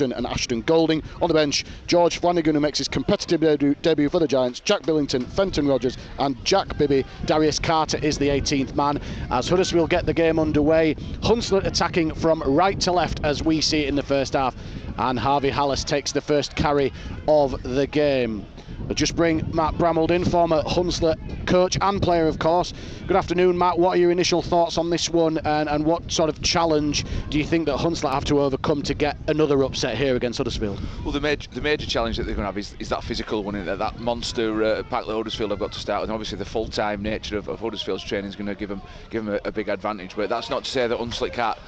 and Ashton Golding. On the bench, George Flanagan, who makes his competitive debut for the Giants, Jack Billington, Fenton Rogers and Jack Bibby. Darius Carter is the 18th man as Huddersfield get the game underway. Hunslet attacking from right to left as we see it in the first half, and Harvey Hallis takes the first carry of the game. I'll just bring Matt Bramald in, former Hunslet coach and player, of course. Good afternoon, Matt. What are your initial thoughts on this one, and what sort of challenge do you think that Hunslet have to overcome to get another upset here against Huddersfield? Well, the major challenge that they're going to have is that physical one, that monster pack that Huddersfield have got to start with. And obviously, the full-time nature of Huddersfield's training is going to give them a big advantage. But that's not to say that Hunslet can't,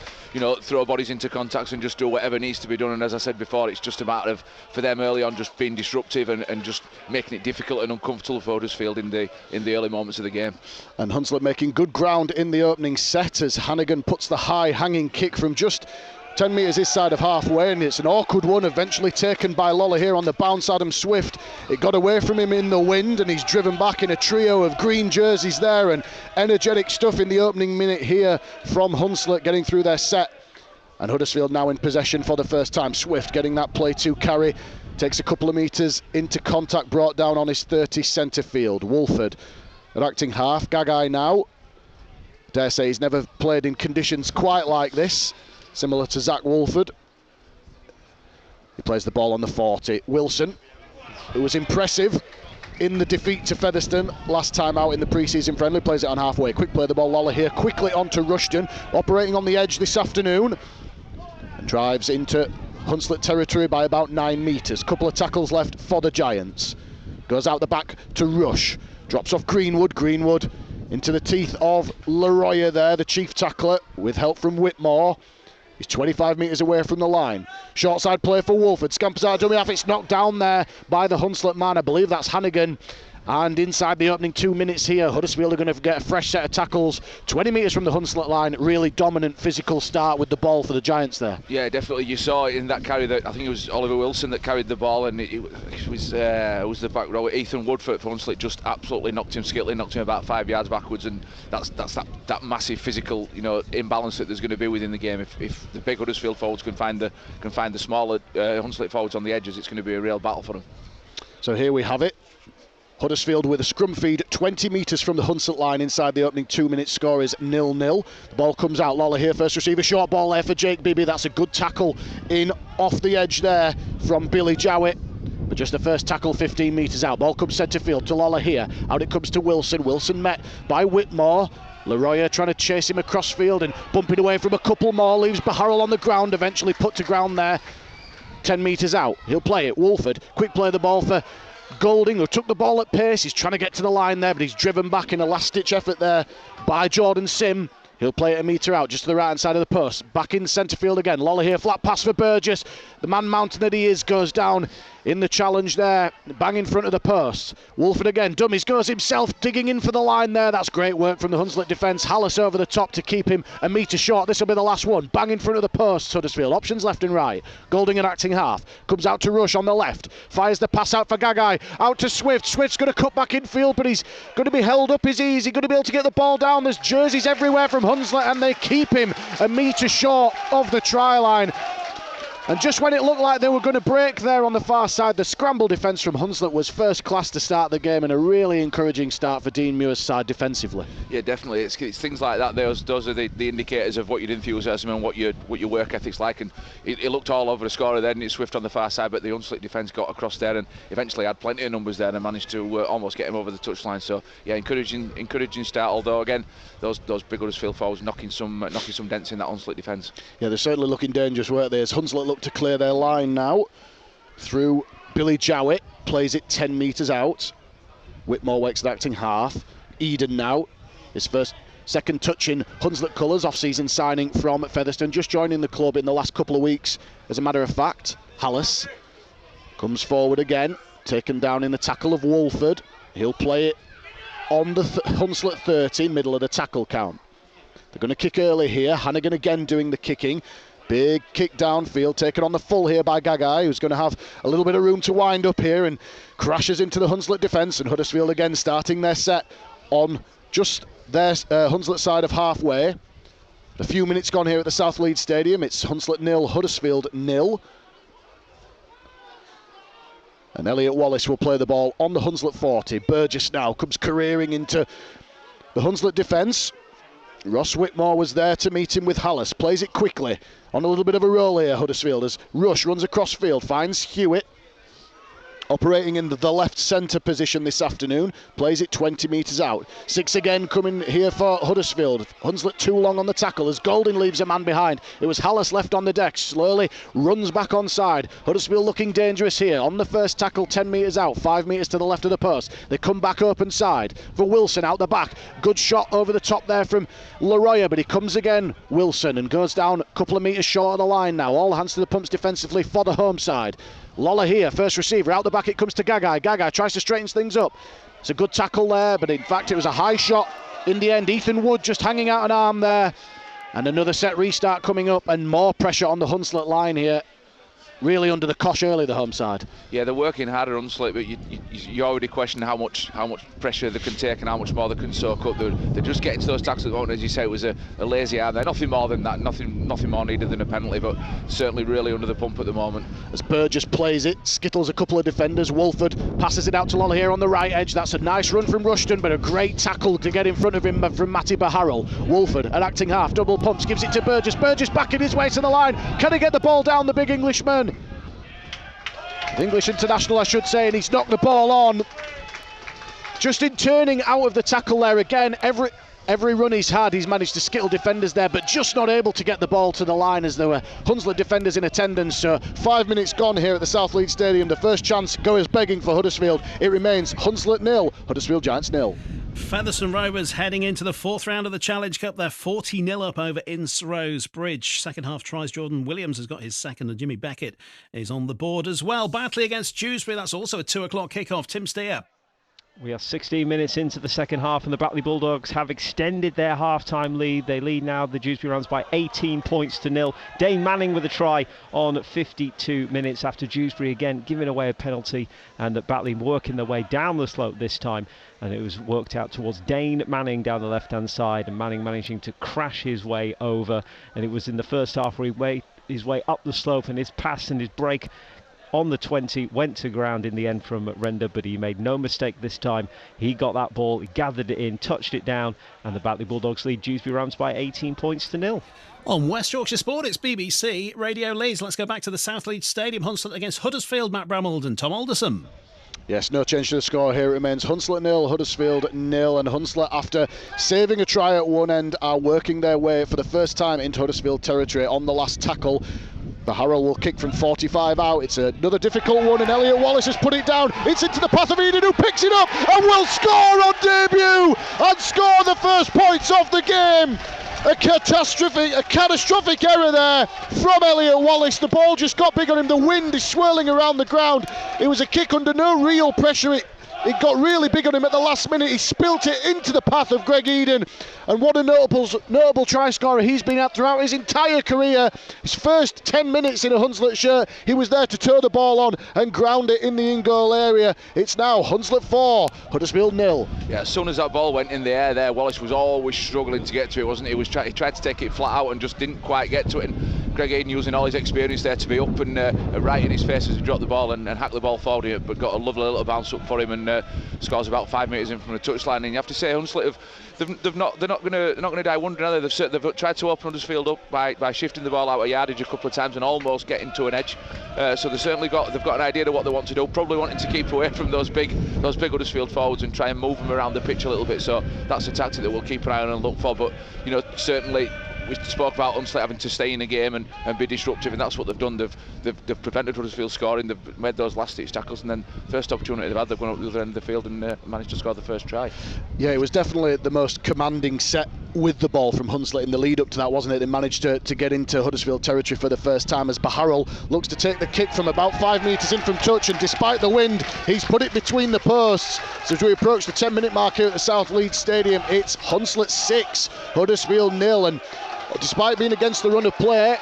throw bodies into contacts and just do whatever needs to be done. And as I said before, it's just a matter of, for them early on, just being disruptive and just making it difficult and uncomfortable for Huddersfield in the early moments of the game. And Hunslet making good ground in the opening set as Hannigan puts the high hanging kick from just 10 metres this side of halfway, and it's an awkward one, eventually taken by Lola here on the bounce. Adam Swift, it got away from him in the wind and he's driven back in a trio of green jerseys there, and energetic stuff in the opening minute here from Hunslet getting through their set. And Huddersfield now in possession for the first time. Swift getting that play to carry, takes a couple of metres into contact, brought down on his 30 centre field. Wolford at acting half. Gagai now, dare say he's never played in conditions quite like this, similar to Zach Wolford. He plays the ball on the 40. Wilson, who was impressive in the defeat to Featherstone last time out in the pre-season friendly, plays it on halfway. Quick play the ball, Lola here, quickly onto Rushton, operating on the edge this afternoon, and drives into Hunslet territory by about 9 metres. Couple of tackles left for the Giants. Goes out the back to Rush, drops off Greenwood into the teeth of Leroya there, the chief tackler, with help from Whitmore. He's 25 metres away from the line. Short side play for Wolford. Scampers out dummy half. It's knocked down there by the Hunslet man. I believe that's Hannigan. And inside the opening 2 minutes here, Huddersfield are going to get a fresh set of tackles. 20 metres from the Hunslet line. Really dominant physical start with the ball for the Giants there. Yeah, definitely. You saw in that carry that I think it was Oliver Wilson that carried the ball, and it was the back row. Ethan Wood for Hunslet just absolutely knocked him about 5 yards backwards, and that's that massive physical imbalance that there's going to be within the game. If the big Huddersfield forwards can find the smaller Hunslet forwards on the edges, it's going to be a real battle for them. So here we have it. Huddersfield with a scrum feed 20 metres from the Hunslet line inside the opening 2 minutes. Score is 0-0. The ball comes out. Lola here, first receiver, short ball there for Jake Bibby. That's a good tackle in off the edge there from Billy Jowett. But just the first tackle 15 metres out. Ball comes centre field to Lola here. Out it comes to Wilson. Wilson met by Whitmore. Leroya trying to chase him across field and bumping away from a couple more. Leaves Baharrel on the ground, eventually put to ground there. 10 metres out. He'll play it. Wolford, quick play the ball for Golding, who took the ball at pace. He's trying to get to the line there, but he's driven back in a last-ditch effort there by Jordan Sim. He'll play it a metre out, just to the right-hand side of the post. Back in centre field again. Lola here, flat pass for Burgess. The man mountain that he is goes down in the challenge there, bang in front of the post. Wolford again, dummies, goes himself, digging in for the line there. That's great work from the Hunslet defence. Hallis over the top to keep him a metre short. This will be the last one. Bang in front of the post, Huddersfield. Options left and right. Golding at acting half. Comes out to Rush on the left. Fires the pass out for Gagai. Out to Swift. Swift's going to cut back in field, but he's going to be held up. Is he going to be able to get the ball down? There's jerseys everywhere from Hunslet, and they keep him a metre short of the try line. And just when it looked like they were going to break there on the far side, the scramble defence from Hunslet was first class to start the game, and a really encouraging start for Dean Muir's side defensively. Yeah, definitely. It's things like that. Those are the indicators of what your enthusiasm and what your work ethic's like. And it looked all over the scorer there, and it's Swift on the far side, but the Hunslet defence got across there and eventually had plenty of numbers there and managed to almost get him over the touchline. So yeah, encouraging start. Although again, those big Huddersfield forwards knocking some dents in that Hunslet defence. Yeah, they're certainly looking dangerous, weren't they? As Hunslet look to clear their line now through Billy Jowett, plays it 10 metres out. Whitmore wakes the acting half. Eden now, his second touch in Hunslet colours, off-season signing from Featherstone, just joining the club in the last couple of weeks, as a matter of fact. Hallis comes forward again, taken down in the tackle of Wolford. He'll play it on the Hunslet 30, middle of the tackle count. They're going to kick early here. Hannigan again doing the kicking. Big kick downfield, taken on the full here by Gagai, who's going to have a little bit of room to wind up here, and crashes into the Hunslet defence. And Huddersfield again starting their set on just their Hunslet side of halfway. A few minutes gone here at the South Leeds Stadium. It's Hunslet 0, Huddersfield 0. And Elliot Wallace will play the ball on the Hunslet 40. Burgess now comes careering into the Hunslet defence. Ross Whitmore was there to meet him with Hallis. Plays it quickly. On a little bit of a roll here, Huddersfield, as Rush runs across field, finds Hewitt. Operating in the left centre position this afternoon, plays it 20 metres out. 6 again coming here for Huddersfield. Hunslet too long on the tackle as Golding leaves a man behind. It was Hallis left on the deck, slowly runs back onside. Huddersfield looking dangerous here. On the first tackle, 10 metres out, 5 metres to the left of the post. They come back open side for Wilson out the back. Good shot over the top there from Leroy, but he comes again, Wilson, and goes down a couple of metres short of the line now. All hands to the pumps defensively for the home side. Lolla here, first receiver, out the back it comes to Gagai. Gagai tries to straighten things up. It's a good tackle there, but in fact it was a high shot in the end. Ethan Wood just hanging out an arm there. And another set restart coming up, and more pressure on the Hunslet line here. Really under the cosh early, the home side. Yeah, they're working harder, Hunslet, but you already question how much pressure they can take and how much more they can soak up. They're just getting to those tackles at the moment. As you say, it was a lazy arm there. Nothing more than that, nothing more needed than a penalty, but certainly really under the pump at the moment. As Burgess plays it, skittles a couple of defenders. Wolford passes it out to Lolla here on the right edge. That's a nice run from Rushton, but a great tackle to get in front of him from Matty Baharrell. Wolford at acting half, double pumps, gives it to Burgess. Burgess backing his way to the line. Can he get the ball down, the big Englishman? The English international, I should say, and he's knocked the ball on. Just in turning out of the tackle there again, every run he's had, he's managed to skittle defenders there, but just not able to get the ball to the line as there were Hunslet defenders in attendance. So 5 minutes gone here at the South Leeds Stadium. The first chance goes begging for Huddersfield. It remains Hunslet 0, Huddersfield Giants 0. Featherstone Rovers heading into the fourth round of the Challenge Cup. They're 40-0 up over Ince Rose Bridge. Second half tries, Jordan Williams has got his second, and Jimmy Beckett is on the board as well. Batley against Dewsbury, that's also a 2 o'clock kickoff. Tim Steer. We are 16 minutes into the second half, and the Batley Bulldogs have extended their half-time lead. They lead now the Dewsbury Rams by 18 points to 0. Dane Manning with a try on 52 minutes after Dewsbury again giving away a penalty, and that Batley working their way down the slope this time, and it was worked out towards Dane Manning down the left-hand side, and Manning managing to crash his way over. And it was in the first half where he made his way up the slope, and his pass and his break on the 20 went to ground in the end from Render, but he made no mistake this time. He got that ball, he gathered it in, touched it down, and the Batley Bulldogs lead Dewsbury Rams by 18 points to 0. On West Yorkshire Sport, it's BBC Radio Leeds. Let's go back to the South Leeds Stadium. Hunslet against Huddersfield. Matt Bramald and Tom Alderson. Yes, no change to the score here. It remains Hunslet 0, Huddersfield 0, and Hunslet, after saving a try at one end, are working their way for the first time into Huddersfield territory on the last tackle. Baharrell will kick from 45 out. It's another difficult one, and Elliot Wallace has put it down. It's into the path of Eden, who picks it up and will score on debut and score the first points of the game. A catastrophic error there from Elliot Wallace. The ball just got big on him. The wind is swirling around the ground. It was a kick under no real pressure. It got really big on him at the last minute. He spilt it into the path of Greg Eden. And what a notable try scorer he's been at throughout his entire career. His first 10 minutes in a Hunslet shirt, he was there to toe the ball on and ground it in the in-goal area. It's now Hunslet 4, Huddersfield 0. Yeah, as soon as that ball went in the air there, Wallace was always struggling to get to it, wasn't he? He tried to take it flat out and just didn't quite get to it. And Greg Eden using all his experience there to be up and right in his face as he dropped the ball and hacked the ball forward here, but got a lovely little bounce up for him and scores about 5 metres in from the touchline. And you have to say, Hunslet they're not going to die wondering, are they? They've tried to open Huddersfield up by shifting the ball out of yardage a couple of times and almost getting to an edge. So they've got an idea of what they want to do. Probably wanting to keep away from those big Huddersfield forwards and try and move them around the pitch a little bit. So that's a tactic that we'll keep an eye on and look for. But certainly, we spoke about Hunslet having to stay in the game and be disruptive, and that's what they've done. They've prevented Huddersfield scoring. They've made those last-ditch tackles, and then first opportunity they've had, they've gone up the other end of the field and managed to score the first try. Yeah, it was definitely the most commanding set with the ball from Hunslet in the lead up to that, wasn't it? They managed to get into Huddersfield territory for the first time as Baharrell looks to take the kick from about 5 metres in from touch, and despite the wind, he's put it between the posts. So as we approach the 10-minute mark here at the South Leeds Stadium, it's Hunslet 6, Huddersfield 0, and despite being against the run of play,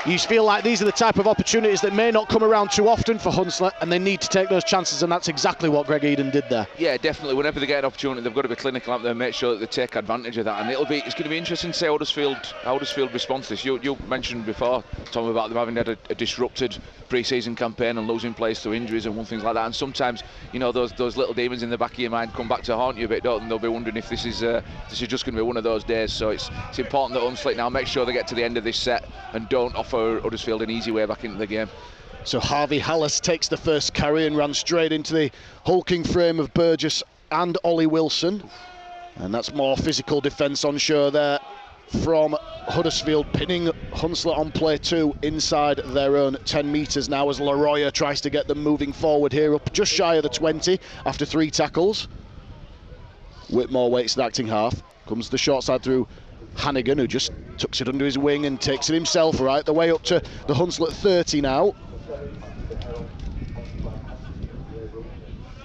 you feel like these are the type of opportunities that may not come around too often for Hunslet, and they need to take those chances, and that's exactly what Greg Eden did there. Yeah, definitely. Whenever they get an opportunity, they've got to be clinical out there and make sure that they take advantage of that. And it's going to be interesting to see how Huddersfield responds to this. You mentioned before, Tom, about them having had a disrupted pre-season campaign and losing players through injuries and things like that. And sometimes, those little demons in the back of your mind come back to haunt you a bit, don't they? They'll be wondering if this is just going to be one of those days. So it's important that Hunslet now make sure they get to the end of this set and don't offer Huddersfield an easy way back into the game. So Harvey Hallis takes the first carry and ran straight into the hulking frame of Burgess and Ollie Wilson. And that's more physical defence on show there from Huddersfield, pinning Hunslet on play 2 inside their own 10 metres now, as Leroy tries to get them moving forward here, up just shy of the 20 after 3 tackles. Whitmore waits the acting half. Comes the short side through Hannigan, who just tucks it under his wing and takes it himself right the way up to the Hunslet 30 now.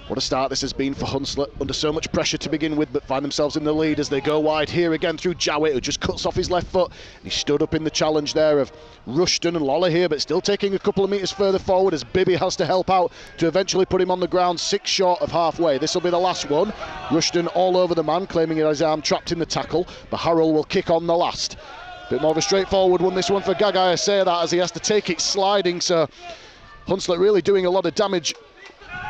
What a start this has been for Hunslet, under so much pressure to begin with, but find themselves in the lead as they go wide here again through Jowett, who just cuts off his left foot. He stood up in the challenge there of Rushton and Lawler here, but still taking a couple of metres further forward as Bibby has to help out to eventually put him on the ground, 6 short of halfway. This will be the last one. Rushton all over the man, claiming his arm trapped in the tackle, but Harrell will kick on the last. Bit more of a straightforward one, this one for Gagai. I say that as he has to take it sliding, so Hunslet really doing a lot of damage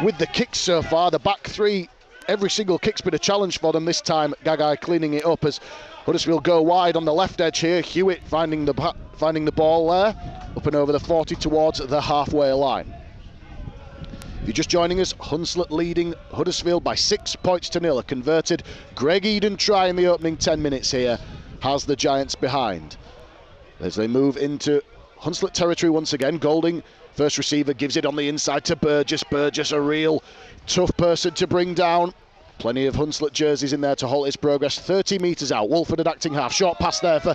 with the kicks so far. The back 3, every single kick's been a challenge for them this time. Gagai cleaning it up as Huddersfield go wide on the left edge here. Hewitt finding the ball there, up and over the 40 towards the halfway line. If you're just joining us, Hunslet leading Huddersfield by 6 points to 0. A converted Greg Eden try in the opening 10 minutes here has the Giants behind. As they move into Hunslet territory once again, Golding, first receiver, gives it on the inside to Burgess. Burgess, a real tough person to bring down. Plenty of Hunslet jerseys in there to halt his progress. 30 metres out. Wolford at acting half. Short pass there for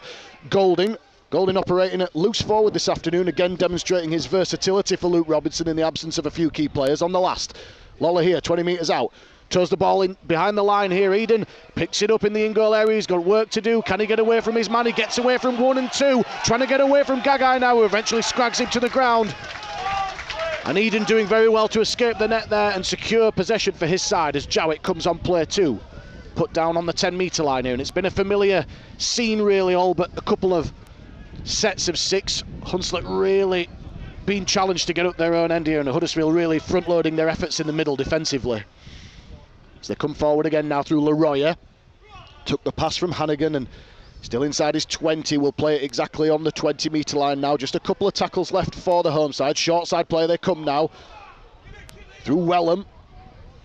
Golding. Golding operating at loose forward this afternoon, again demonstrating his versatility for Luke Robinson in the absence of a few key players. On the last, Lawler here, 20 metres out. Toes the ball in behind the line here. Eden picks it up in the in-goal area. He's got work to do. Can he get away from his man? He gets away from 1 and 2. Trying to get away from Gagai now, who eventually scrags him to the ground. And Eden doing very well to escape the net there and secure possession for his side as Jowett comes on play 2. Put down on the 10-metre line here. And it's been a familiar scene really, all but a couple of sets of 6. Hunslet really being challenged to get up their own end here, and Huddersfield really front-loading their efforts in the middle defensively. As they come forward again now through Leroy. Took the pass from Hannigan and still inside his 20, will play it exactly on the 20-metre line now. Just a couple of tackles left for the home side. Short side play they come now. Through Wellham.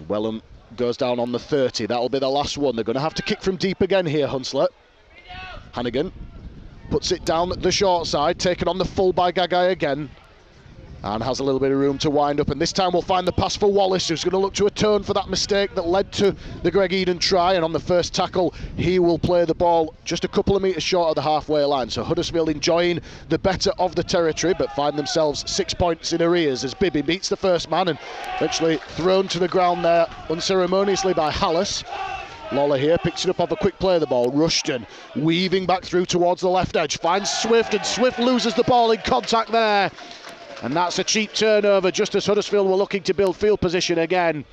Wellham goes down on the 30. That'll be the last one. They're going to have to kick from deep again here, Hunslet. Hannigan puts it down the short side, taken on the full by Gagai again. And has a little bit of room to wind up, and this time we'll find the pass for Wallace, who's going to look to atone for that mistake that led to the Greg Eden try. And on the first tackle he will play the ball just a couple of metres short of the halfway line. So Huddersfield enjoying the better of the territory, but find themselves 6 points in arrears as Bibby beats the first man and eventually thrown to the ground there unceremoniously by Hallis. Lawler here picks it up off a quick play of the ball. Rushton weaving back through towards the left edge, finds Swift, and Swift loses the ball in contact there. And that's a cheap turnover, just as Huddersfield were looking to build field position again.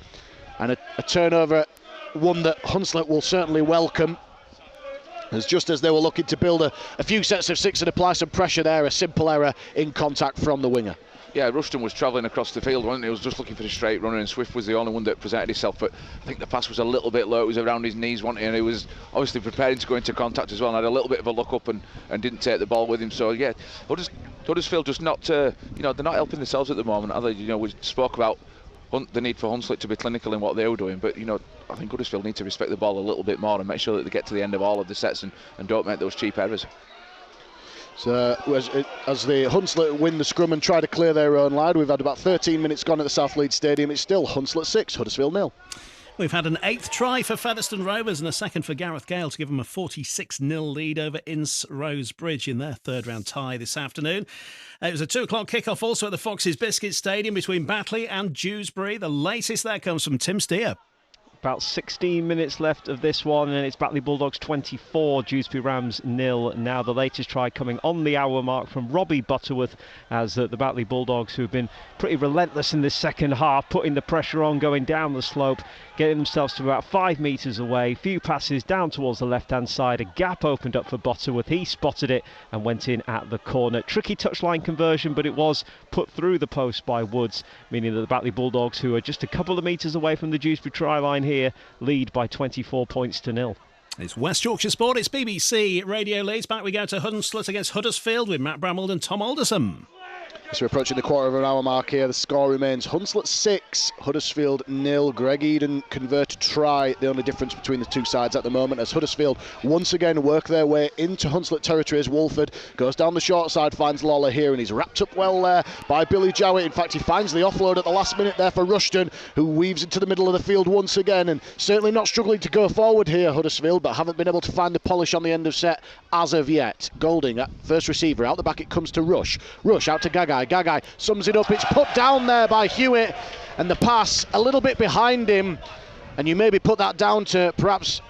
And a turnover, one that Hunslet will certainly welcome. As just as they were looking to build a few sets of 6 and apply some pressure there, a simple error in contact from the winger. Yeah, Rushton was travelling across the field, wasn't he? He was just looking for the straight runner, and Swift was the only one that presented himself. But I think the pass was a little bit low. It was around his knees, wasn't he? And he was obviously preparing to go into contact as well, and had a little bit of a look up and didn't take the ball with him. So yeah, Huddersfield just not, they're not helping themselves at the moment. Either, we spoke about the need for Hunslet to be clinical in what they were doing, but I think Huddersfield need to respect the ball a little bit more and make sure that they get to the end of all of the sets and don't make those cheap errors. So as the Hunslet win the scrum and try to clear their own line, we've had about 13 minutes gone at the South Leeds Stadium. It's still Hunslet 6, Huddersfield 0. We've had an 8th try for Featherstone Rovers and a second for Gareth Gale to give them a 46-0 lead over Ince Rose Bridge in their third-round tie this afternoon. It was a 2 o'clock kickoff also at the Foxes Biscuit Stadium between Batley and Dewsbury. The latest there comes from Tim Steer. About 16 minutes left of this one, and it's Batley Bulldogs 24, Dewsbury Rams 0. Now the latest try coming on the hour mark from Robbie Butterworth, as the Batley Bulldogs, who have been pretty relentless in this second half, putting the pressure on, going down the slope, getting themselves to about 5 metres away. Few passes down towards the left-hand side. A gap opened up for Butterworth. He spotted it and went in at the corner. Tricky touchline conversion, but it was put through the post by Woods, meaning that the Batley Bulldogs, who are just a couple of metres away from the Dewsbury try line here, lead by 24 points to 0. It's West Yorkshire Sport, it's BBC Radio Leeds. Back we go to Hunslet against Huddersfield with Matt Bramwell and Tom Alderson. As we're approaching the quarter of an hour mark here, the score remains Hunslet 6, Huddersfield 0. Greg Eden converted try, the only difference between the two sides at the moment, as Huddersfield once again work their way into Hunslet territory as Wolford goes down the short side, finds Lawler here, and he's wrapped up well there by Billy Jowett. In fact, he finds the offload at the last minute there for Rushton, who weaves into the middle of the field once again, and certainly not struggling to go forward here, Huddersfield, but haven't been able to find the polish on the end of set as of yet. Golding at first receiver, out the back it comes to Rush out to Gagai. Gagai sums it up, it's put down there by Hewitt, and the pass a little bit behind him, and you maybe put that down to perhaps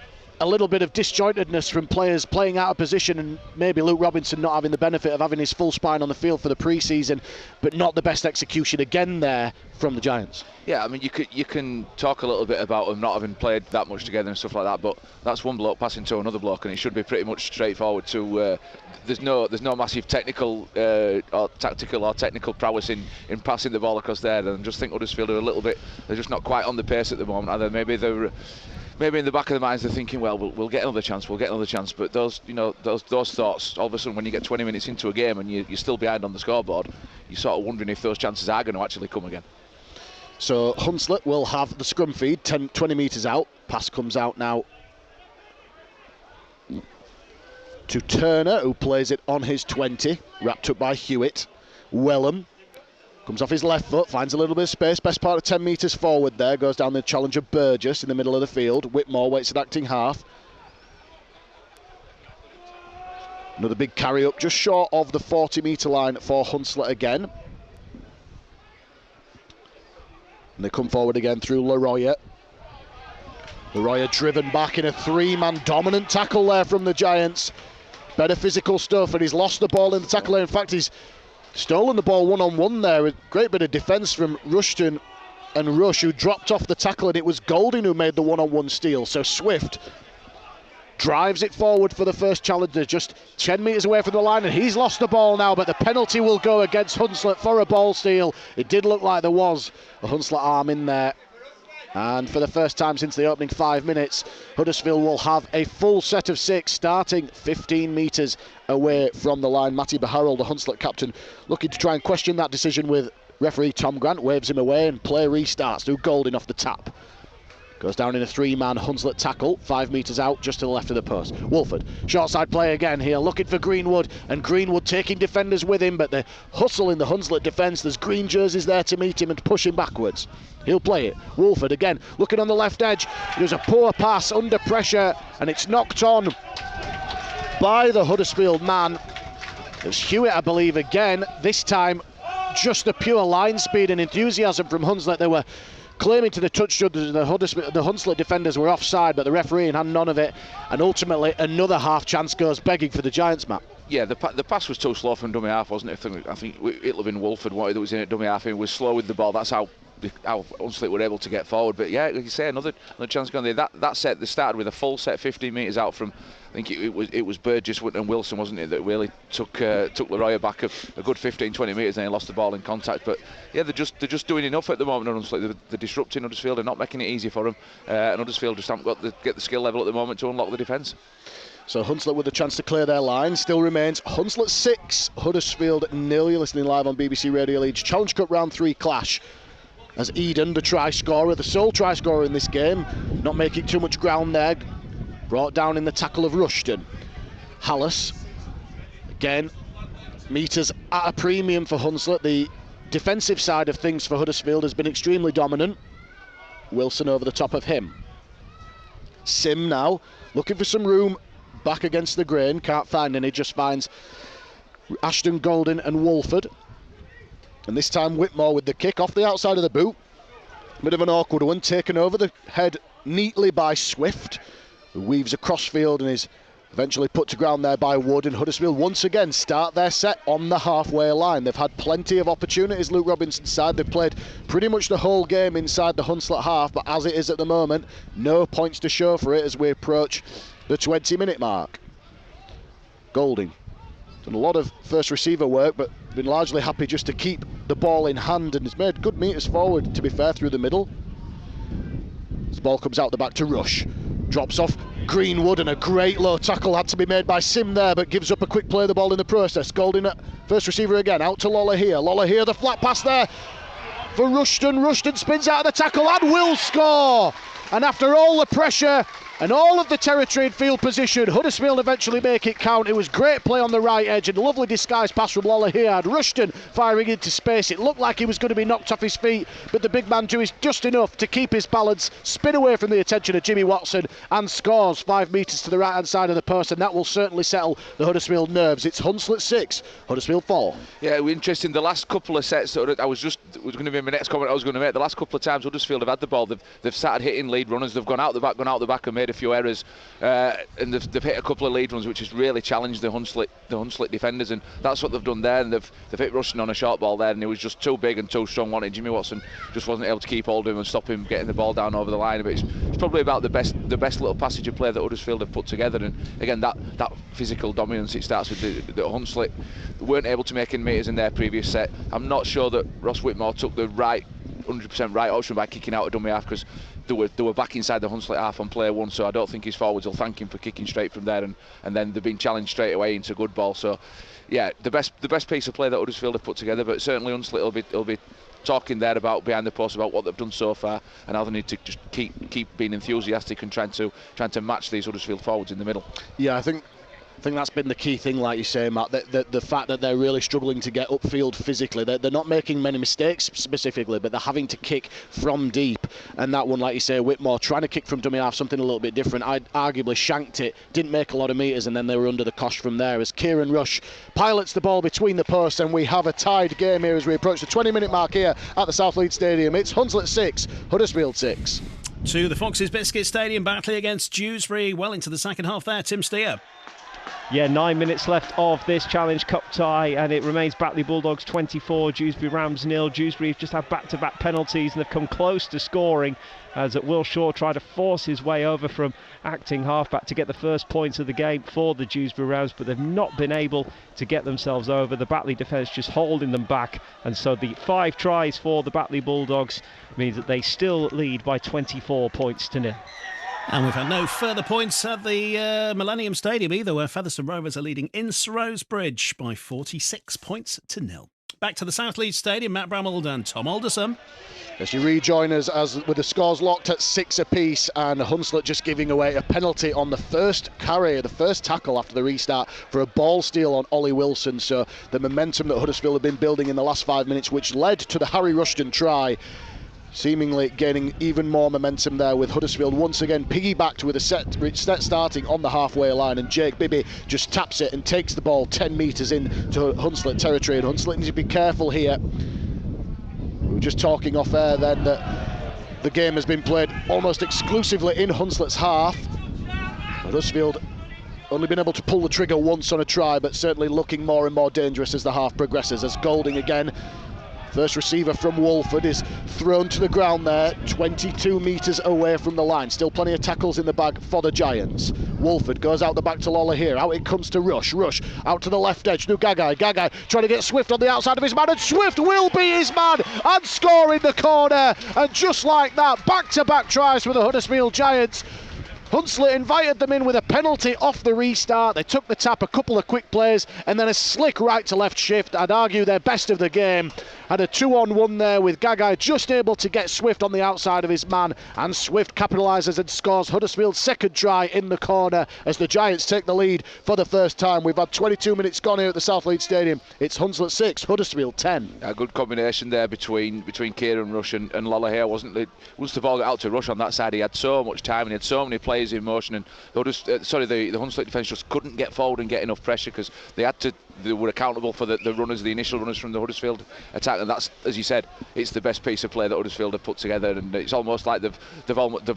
a little bit of disjointedness from players playing out of position, and maybe Luke Robinson not having the benefit of having his full spine on the field for the pre-season, but not the best execution again there from the Giants. Yeah, I mean, you can talk a little bit about them not having played that much together and stuff like that, but that's one bloke passing to another bloke, and it should be pretty much straightforward to there's no massive technical or tactical or technical prowess in passing the ball across there. And I just think Huddersfield are a little bit, they're just not quite on the pace at the moment. Either maybe in the back of their minds they're thinking, well, we'll get another chance, but those thoughts, all of a sudden when you get 20 minutes into a game and you're still behind on the scoreboard, you're sort of wondering if those chances are going to actually come again. So Hunslet will have the scrum feed 20 metres out. Pass comes out now to Turner, who plays it on his 20, wrapped up by Hewitt. Wellham comes off his left foot, finds a little bit of space, best part of 10 metres forward there, goes down the challenge of Burgess in the middle of the field. Whitmore waits at acting half. Another big carry up, just short of the 40-metre line for Hunslet again. And they come forward again through Laroya. Laroya driven back in a three-man dominant tackle there from the Giants. Better physical stuff, and he's lost the ball in the tackle. In fact, he's stolen the ball one-on-one there. A great bit of defence from Rushton and Rush, who dropped off the tackle, and it was Golding who made the one-on-one steal. So Swift drives it forward for the first challenger, just 10 metres away from the line, and he's lost the ball now, but the penalty will go against Hunslet for a ball steal. It did look like there was a Hunslet arm in there. And for the first time since the opening 5 minutes, Huddersfield will have a full set of 6, starting 15 metres away from the line. Matty Baharrell, the Hunslet captain, looking to try and question that decision with referee Tom Grant, waves him away, and play restarts. Do Golding off the tap. Goes down in a three-man Hunslet tackle, 5 metres out, just to the left of the post. Wolford, short side play again here, looking for Greenwood, and Greenwood taking defenders with him, but the hustle in the Hunslet defence, there's green jerseys there to meet him and push him backwards. He'll play it. Wolford again, looking on the left edge. There's a poor pass under pressure, and it's knocked on by the Huddersfield man. It's Hewitt, I believe, again. This time, just the pure line speed and enthusiasm from Hunslet. They were claiming to the touch judges the Hunslet defenders were offside, but the referee had none of it, and ultimately another half chance goes begging for the Giants, Matt. Yeah, the pass was too slow from dummy half, wasn't it? I think Itlevin Wolford, what was in at dummy half, he was slow with the ball. That's how Hunslet were able to get forward. But yeah, like you say, another chance gone there. That set, they started with a full set 15 metres out from, I think it was Burgess and Wilson, wasn't it, that really took Laroya back a good 15-20 metres, and he lost the ball in contact. But yeah, they're just doing enough at the moment. They're disrupting Huddersfield and not making it easy for them. And Huddersfield just haven't got the skill level at the moment to unlock the defence. So Hunslet with a chance to clear their line still remains. Hunslet 6, Huddersfield 0. You're listening live on BBC Radio Leeds. Challenge Cup round 3 clash, as Eden, the try scorer, the sole try scorer in this game, not making too much ground there, brought down in the tackle of Rushton. Hallis, again, metres at a premium for Hunslet. The defensive side of things for Huddersfield has been extremely dominant. Wilson over the top of him. Sim now, looking for some room back against the grain, can't find any, just finds Ashton Golding and Wolford. And this time Whitmore with the kick off the outside of the boot. Bit of an awkward one, taken over the head neatly by Swift, who weaves across field and is eventually put to ground there by Wood. And Huddersfield once again start their set on the halfway line. They've had plenty of opportunities, Luke Robinson's side. They've played pretty much the whole game inside the Hunslet half, but as it is at the moment, no points to show for it as we approach the 20-minute mark. Golding done a lot of first receiver work, but been largely happy just to keep the ball in hand, and has made good meters forward, to be fair, through the middle. This ball comes out the back to Rush, drops off Greenwood, and a great low tackle had to be made by Sim there, but gives up a quick play of the ball in the process. Golding at first receiver again, out to Lola here, the flat pass there for Rushton. Rushton spins out of the tackle and will score. And after all the pressure and all of the territory and field position, Huddersfield eventually make it count. It was great play on the right edge and a lovely disguised pass from Lola here. Had Rushton firing into space. It looked like he was going to be knocked off his feet, but the big man do just enough to keep his balance, spin away from the attention of Jimmy Watson, and scores 5 metres to the right hand side of the post, and that will certainly settle the Huddersfield nerves. It's Hunslet 6, Huddersfield 4. Yeah, we're interesting. The last couple of sets, was going to be my next comment I was going to make. The last couple of times Huddersfield have had the ball, they've started hitting lead runners. They've gone out the back and made a few errors, and they've hit a couple of lead runs, which has really challenged the Hunslet defenders, and that's what they've done there. And they've hit Rushton on a short ball there, and he was just too big and too strong. Jimmy Watson just wasn't able to keep hold of him and stop him getting the ball down over the line. But it's probably about the best little passage of play that Huddersfield have put together. And again, that physical dominance, it starts with the Hunslet weren't able to make in meters in their previous set. I'm not sure that Ross Whitmore took the 100% right option by kicking out a dummy half, because they were back inside the Hunslet half on play one, so I don't think his forwards will thank him for kicking straight from there, and then they've been challenged straight away into good ball. So yeah, the best piece of play that Huddersfield have put together, but certainly Hunslet will be talking there about behind the post about what they've done so far, and how they need to just keep being enthusiastic and trying to match these Huddersfield forwards in the middle. Yeah, I think that's been the key thing, like you say, Matt, the fact that they're really struggling to get upfield physically. They're not making many mistakes specifically, but they're having to kick from deep. And that one, like you say, Whitmore trying to kick from dummy half, something a little bit different. I arguably shanked it, didn't make a lot of meters, and then they were under the cosh from there as Kieran Rush pilots the ball between the posts, and we have a tied game here as we approach the 20-minute mark here at the South Leeds Stadium. It's Hunslet 6, Huddersfield 6. To the Foxes Biscuit Stadium, Batley against Dewsbury, well into the second half there. Tim Steer. Yeah, 9 minutes left of this Challenge Cup tie, and it remains Batley Bulldogs 24, Dewsbury Rams 0. Dewsbury have just had back-to-back penalties and they've come close to scoring, as Will Shaw tried to force his way over from acting halfback to get the first points of the game for the Dewsbury Rams, but they've not been able to get themselves over. The Batley defence just holding them back, and so the 5 tries for the Batley Bulldogs means that they still lead by 24 points to 0. And we've had no further points at the Millennium Stadium either, where Featherstone Rovers are leading Ince Bridge by 46 points to 0. Back to the South Leeds Stadium, Matt Bramald and Tom Alderson. As you rejoin us, as with the scores locked at 6 apiece, and Hunslet just giving away a penalty on the first carry, the first tackle after the restart, for a ball steal on Ollie Wilson. So the momentum that Huddersfield have been building in the last 5 minutes, which led to the Harry Rushton try, seemingly gaining even more momentum there, with Huddersfield once again piggybacked with a set starting on the halfway line, and Jake Bibby just taps it and takes the ball 10 metres into Hunslet territory, and Hunslet needs to be careful here. We were just talking off air then that the game has been played almost exclusively in Hunslet's half. Huddersfield only been able to pull the trigger once on a try, but certainly looking more and more dangerous as the half progresses, as Golding again, first receiver from Wolford, is thrown to the ground there, 22 metres away from the line. Still plenty of tackles in the bag for the Giants. Wolford goes out the back to Lola here. Out it comes to Rush. Rush out to the left edge to Gagai. Gagai trying to get Swift on the outside of his man, and Swift will be his man and score in the corner. And just like that, back-to-back tries for the Huddersfield Giants. Hunslet invited them in with a penalty off the restart. They took the tap, a couple of quick plays, and then a slick right to left shift. I'd argue their best of the game. Had a 2-on-1 there with Gagai just able to get Swift on the outside of his man, and Swift capitalises and scores Huddersfield's second try in the corner as the Giants take the lead for the first time. We've had 22 minutes gone here at the South Leeds Stadium. It's Hunslet 6, Huddersfield 10. A good combination there between Kieran Rush and Lola here. Once the ball got out to Rush on that side, he had so much time and he had so many players players in motion, and the Hunslet defence just couldn't get forward and get enough pressure because they were accountable for the runners, the initial runners from the Huddersfield attack, and that's, as you said, it's the best piece of play that Huddersfield have put together, and it's almost like they've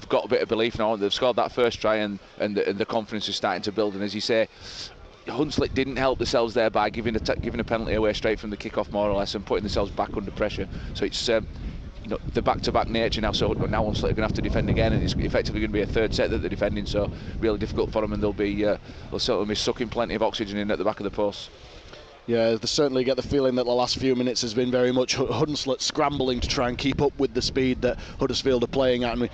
got a bit of belief now. They've scored that first try, and the confidence is starting to build. And as you say, Hunslet didn't help themselves there by giving a penalty away straight from the kick-off, more or less, and putting themselves back under pressure. So it's the back-to-back nature now. So now Hunslet are going to have to defend again, and it's effectively going to be a third set that they're defending. So really difficult for them, and they'll certainly be sucking plenty of oxygen in at the back of the post. Yeah, they certainly get the feeling that the last few minutes has been very much Hunslet scrambling to try and keep up with the speed that Huddersfield are playing at. And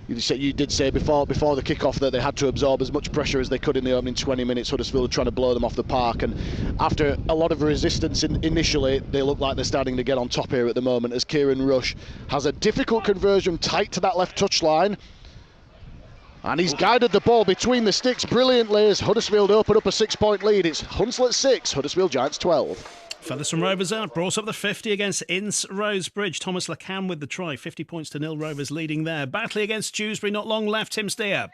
you did say before the kick-off that they had to absorb as much pressure as they could in the opening 20 minutes. Huddersfield are trying to blow them off the park, and after a lot of resistance initially, they look like they're starting to get on top here at the moment, as Kieran Rush has a difficult conversion tight to that left touchline. And he's guided the ball between the sticks brilliantly as Huddersfield open up a 6-point lead. It's Hunslet 6, Huddersfield Giants 12. Featherstone Rovers out, brought up the 50 against Ince Rose Bridge. Thomas Lacan with the try, 50 points to 0, Rovers leading there. Batley against Dewsbury, not long left, Tim Steer.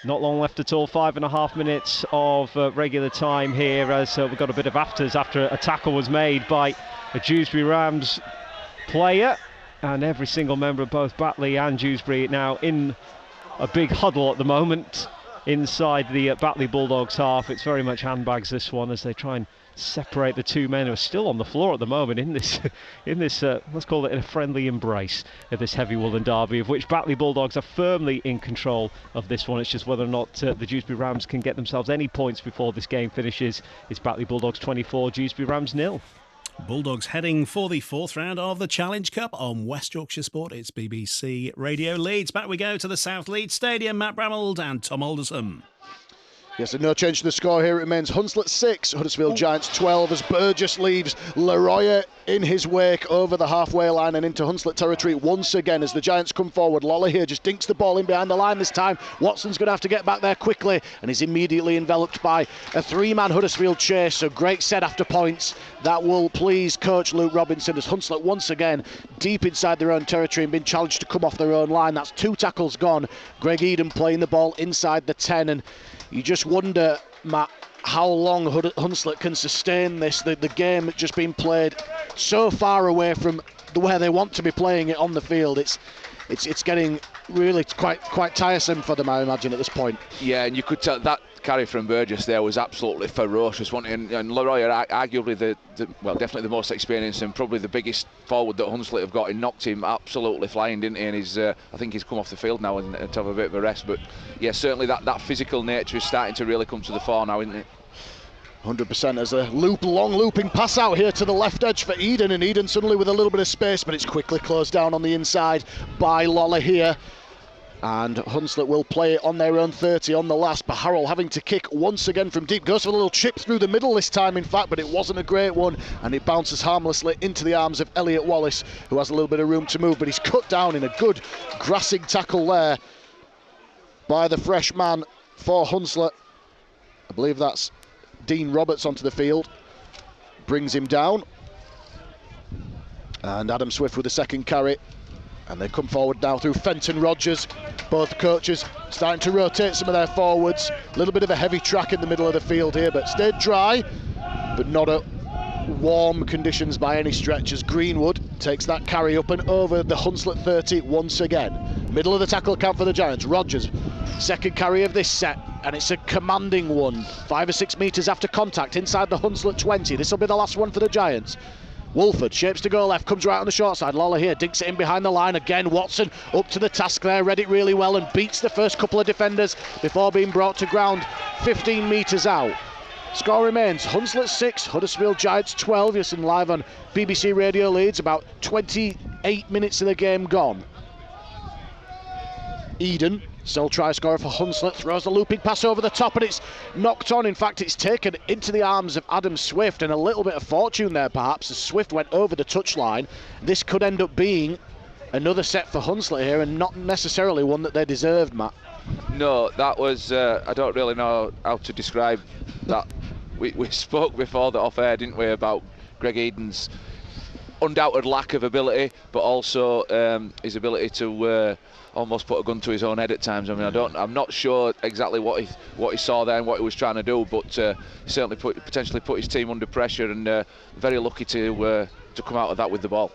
Not long left at all, 5.5 minutes of regular time here, as we've got a bit of afters after a tackle was made by a Dewsbury Rams player. And every single member of both Batley and Dewsbury now in a big huddle at the moment inside the Batley Bulldogs half. It's very much handbags, this one, as they try and separate the two men who are still on the floor at the moment in this let's call it a friendly embrace of this heavy woolen derby, of which Batley Bulldogs are firmly in control of this one. It's just whether or not the Dewsbury Rams can get themselves any points before this game finishes. It's Batley Bulldogs 24, Dewsbury Rams 0. Bulldogs heading for the 4th round of the Challenge Cup on West Yorkshire Sport. It's BBC Radio Leeds. Back we go to the South Leeds Stadium. Matt Bramald and Tom Alderson. Yes, and no change to the score here. It remains Hunslet 6, Huddersfield Giants 12, as Burgess leaves Leroy in his wake over the halfway line and into Hunslet territory once again as the Giants come forward. Lola here just dinks the ball in behind the line this time. Watson's going to have to get back there quickly, and he's immediately enveloped by a 3-man Huddersfield chase. So great set after points. That will please coach Luke Robinson, as Hunslet once again deep inside their own territory and been challenged to come off their own line. That's 2 tackles gone. Greg Eden playing the ball inside the 10, and you just wonder, Matt, how long Hunslet can sustain this. The game just being played so far away from where they want to be playing it on the field. It's getting really quite tiresome for them, I imagine, at this point. Yeah, and you could tell that carry from Burgess there was absolutely ferocious, wasn't it? And Leroy are arguably definitely the most experienced and probably the biggest forward that Hunslet have got. He knocked him absolutely flying, didn't he? And I think he's come off the field now and to have a bit of a rest. But yeah, certainly that physical nature is starting to really come to the fore now, isn't it? 100%. As a long looping pass out here to the left edge for Eden, and Eden suddenly with a little bit of space, but it's quickly closed down on the inside by Lola here. And Hunslet will play it on their own 30 on the last. Baharrell having to kick once again from deep. Goes for a little chip through the middle this time, in fact, but it wasn't a great one. And it bounces harmlessly into the arms of Elliot Wallace, who has a little bit of room to move. But he's cut down in a good grassing tackle there by the fresh man for Hunslet. I believe that's Dean Roberts onto the field. Brings him down. And Adam Swift with the second carry. And they come forward now through Fenton Rogers. Both coaches starting to rotate some of their forwards. A little bit of a heavy track in the middle of the field here, but stayed dry, but not a warm conditions by any stretch, as Greenwood takes that carry up and over the Hunslet 30 once again. Middle of the tackle count for the Giants. Rogers, second carry of this set, and it's a commanding one. 5 or 6 metres after contact inside the Hunslet 20. This will be the last one for the Giants. Wolford shapes to go left, comes right on the short side. Lola here dinks it in behind the line again. Watson up to the task there, read it really well and beats the first couple of defenders before being brought to ground 15 metres out. Score remains Hunslet 6, Huddersfield Giants 12. You're live on BBC Radio Leeds, about 28 minutes of the game gone. Eden, still try scorer for Hunslet, throws a looping pass over the top and it's knocked on. In fact, it's taken into the arms of Adam Swift, and a little bit of fortune there perhaps as Swift went over the touchline. This could end up being another set for Hunslet here, and not necessarily one that they deserved, Matt. No, that was, I don't really know how to describe that. We spoke before the off air, didn't we, about Greg Eden's undoubted lack of ability, but also his ability to almost put a gun to his own head at times. I mean, I'm not sure exactly what he saw there and what he was trying to do, but certainly potentially put his team under pressure, and very lucky to come out of that with the ball.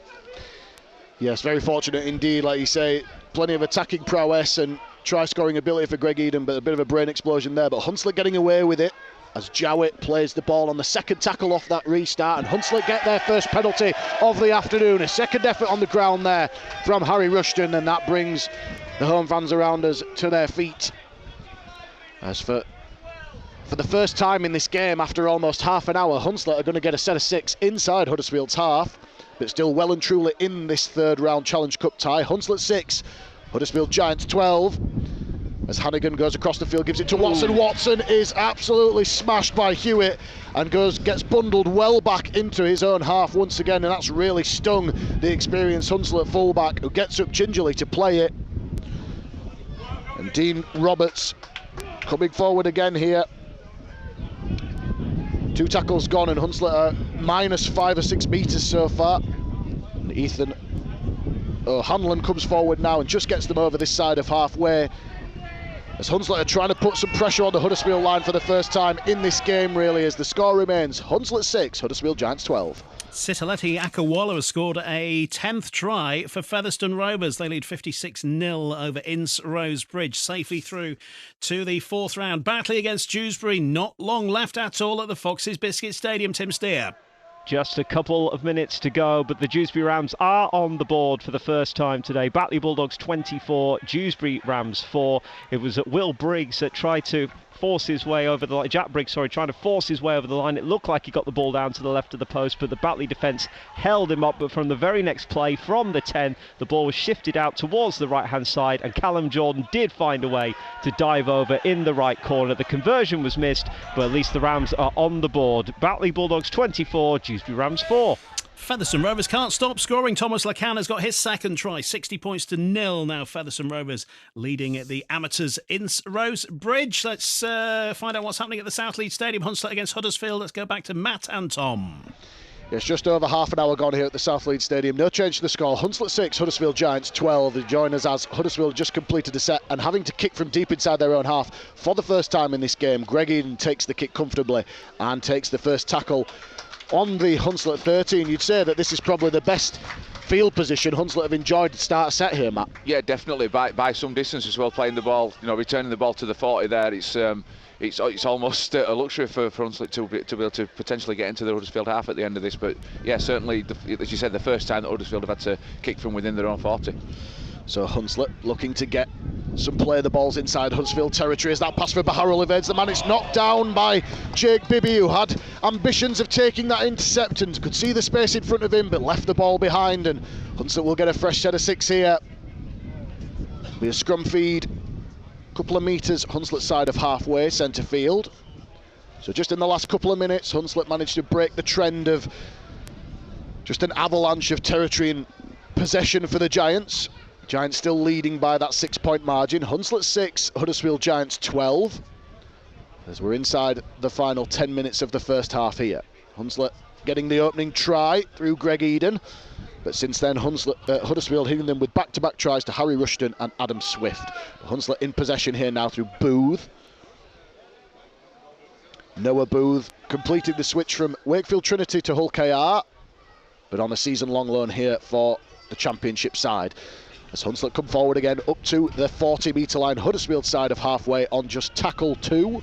Yes, very fortunate indeed. Like you say, plenty of attacking prowess and try-scoring ability for Greg Eden, but a bit of a brain explosion there. But Hunslet getting away with it as Jowett plays the ball on the second tackle off that restart, and Hunslet get their first penalty of the afternoon. A second effort on the ground there from Harry Rushton, and that brings the home fans around us to their feet. As for the first time in this game, after almost half an hour, Hunslet are going to get a set of 6 inside Huddersfield's half, but still well and truly in this third round Challenge Cup tie. Hunslet 6, Huddersfield Giants 12. As Hannigan goes across the field, gives it to Watson. Watson is absolutely smashed by Hewitt and gets bundled well back into his own half once again, and that's really stung the experienced Hunslet fullback, who gets up gingerly to play it. And Dean Roberts coming forward again here. 2 tackles gone, and Hunslet are minus 5 or 6 metres so far. And Ethan O'Hanlon comes forward now and just gets them over this side of halfway, as Hunslet are trying to put some pressure on the Huddersfield line for the first time in this game, really, as the score remains Hunslet 6, Huddersfield Giants 12. Sitaleti Akawala has scored a 10th try for Featherstone Rovers. They lead 56-0 over Ince Rose Bridge, safely through to the 4th round. Batley against Dewsbury, not long left at all at the Foxes Biscuit Stadium. Tim Steer. Just a couple of minutes to go, but the Dewsbury Rams are on the board for the first time today. Batley Bulldogs 24, Dewsbury Rams 4. It was Will Briggs that tried to force his way over the line. Jack Briggs, trying to force his way over the line. It looked like he got the ball down to the left of the post, but the Batley defence held him up. But from the very next play, from the 10, the ball was shifted out towards the right-hand side, and Callum Jordan did find a way to dive over in the right corner. The conversion was missed, but at least the Rams are on the board. Batley Bulldogs 24, Dewsbury Rams 4. Featherstone Rovers can't stop scoring. Thomas Lacan has got his second try, 60 points to 0 now. Featherstone Rovers leading at the amateurs Ince Rose Bridge. Let's find out what's happening at the South Leeds Stadium. Hunslet against Huddersfield. Let's go back to Matt and Tom. It's just over half an hour gone here at the South Leeds Stadium. No change to the score. Hunslet 6, Huddersfield Giants 12. They join us as Huddersfield just completed a set, and having to kick from deep inside their own half for the first time in this game, Greg Eden takes the kick comfortably and takes the first tackle on the Hunslet 13. You'd say that this is probably the best field position Hunslet have enjoyed to start a set here, Matt. Yeah, definitely, by some distance as well, playing the ball, returning the ball to the 40 there. It's almost a luxury for Hunslet to be able to potentially get into the Huddersfield half at the end of this. But yeah, certainly, as you said, the first time that Huddersfield have had to kick from within their own 40. So Hunslet looking to get some play the balls inside Huddersfield territory as that pass for Baharul evades the man. It's knocked down by Jake Bibby, who had ambitions of taking that intercept and could see the space in front of him, but left the ball behind, and Hunslet will get a fresh set of 6 here. Be a scrum feed, couple of metres Hunslet side of halfway, centre field. So just in the last couple of minutes, Hunslet managed to break the trend of just an avalanche of territory and possession for the Giants. Giants still leading by that 6-point margin. Hunslet 6, Huddersfield Giants 12. As we're inside the final 10 minutes of the first half here. Hunslet getting the opening try through Greg Eden. But since then, Huddersfield hitting them with back-to-back tries to Harry Rushton and Adam Swift. Hunslet in possession here now through Booth. Noah Booth completing the switch from Wakefield Trinity to Hull KR, but on a season-long loan here for the Championship side. As Hunslet come forward again up to the 40-metre line, Huddersfield side of halfway on just tackle 2.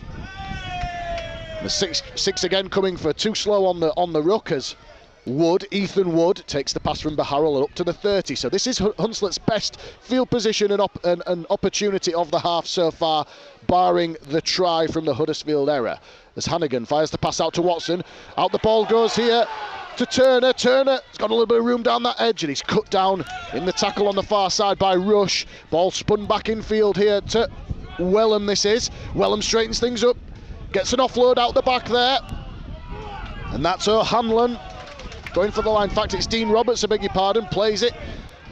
The six again coming for too slow on the ruck as Ethan Wood takes the pass from Baharul up to the 30. So this is Hunslet's best field position and opportunity of the half so far, barring the try from the Huddersfield error. As Hannigan fires the pass out to Watson, out the ball goes here to Turner. Turner's got a little bit of room down that edge, and he's cut down in the tackle on the far side by Rush. Ball spun back in field here to Wellham. Wellham straightens things up, gets an offload out the back there, and that's O'Hanlon going for the line. In fact, it's Dean Roberts, I beg your pardon, plays it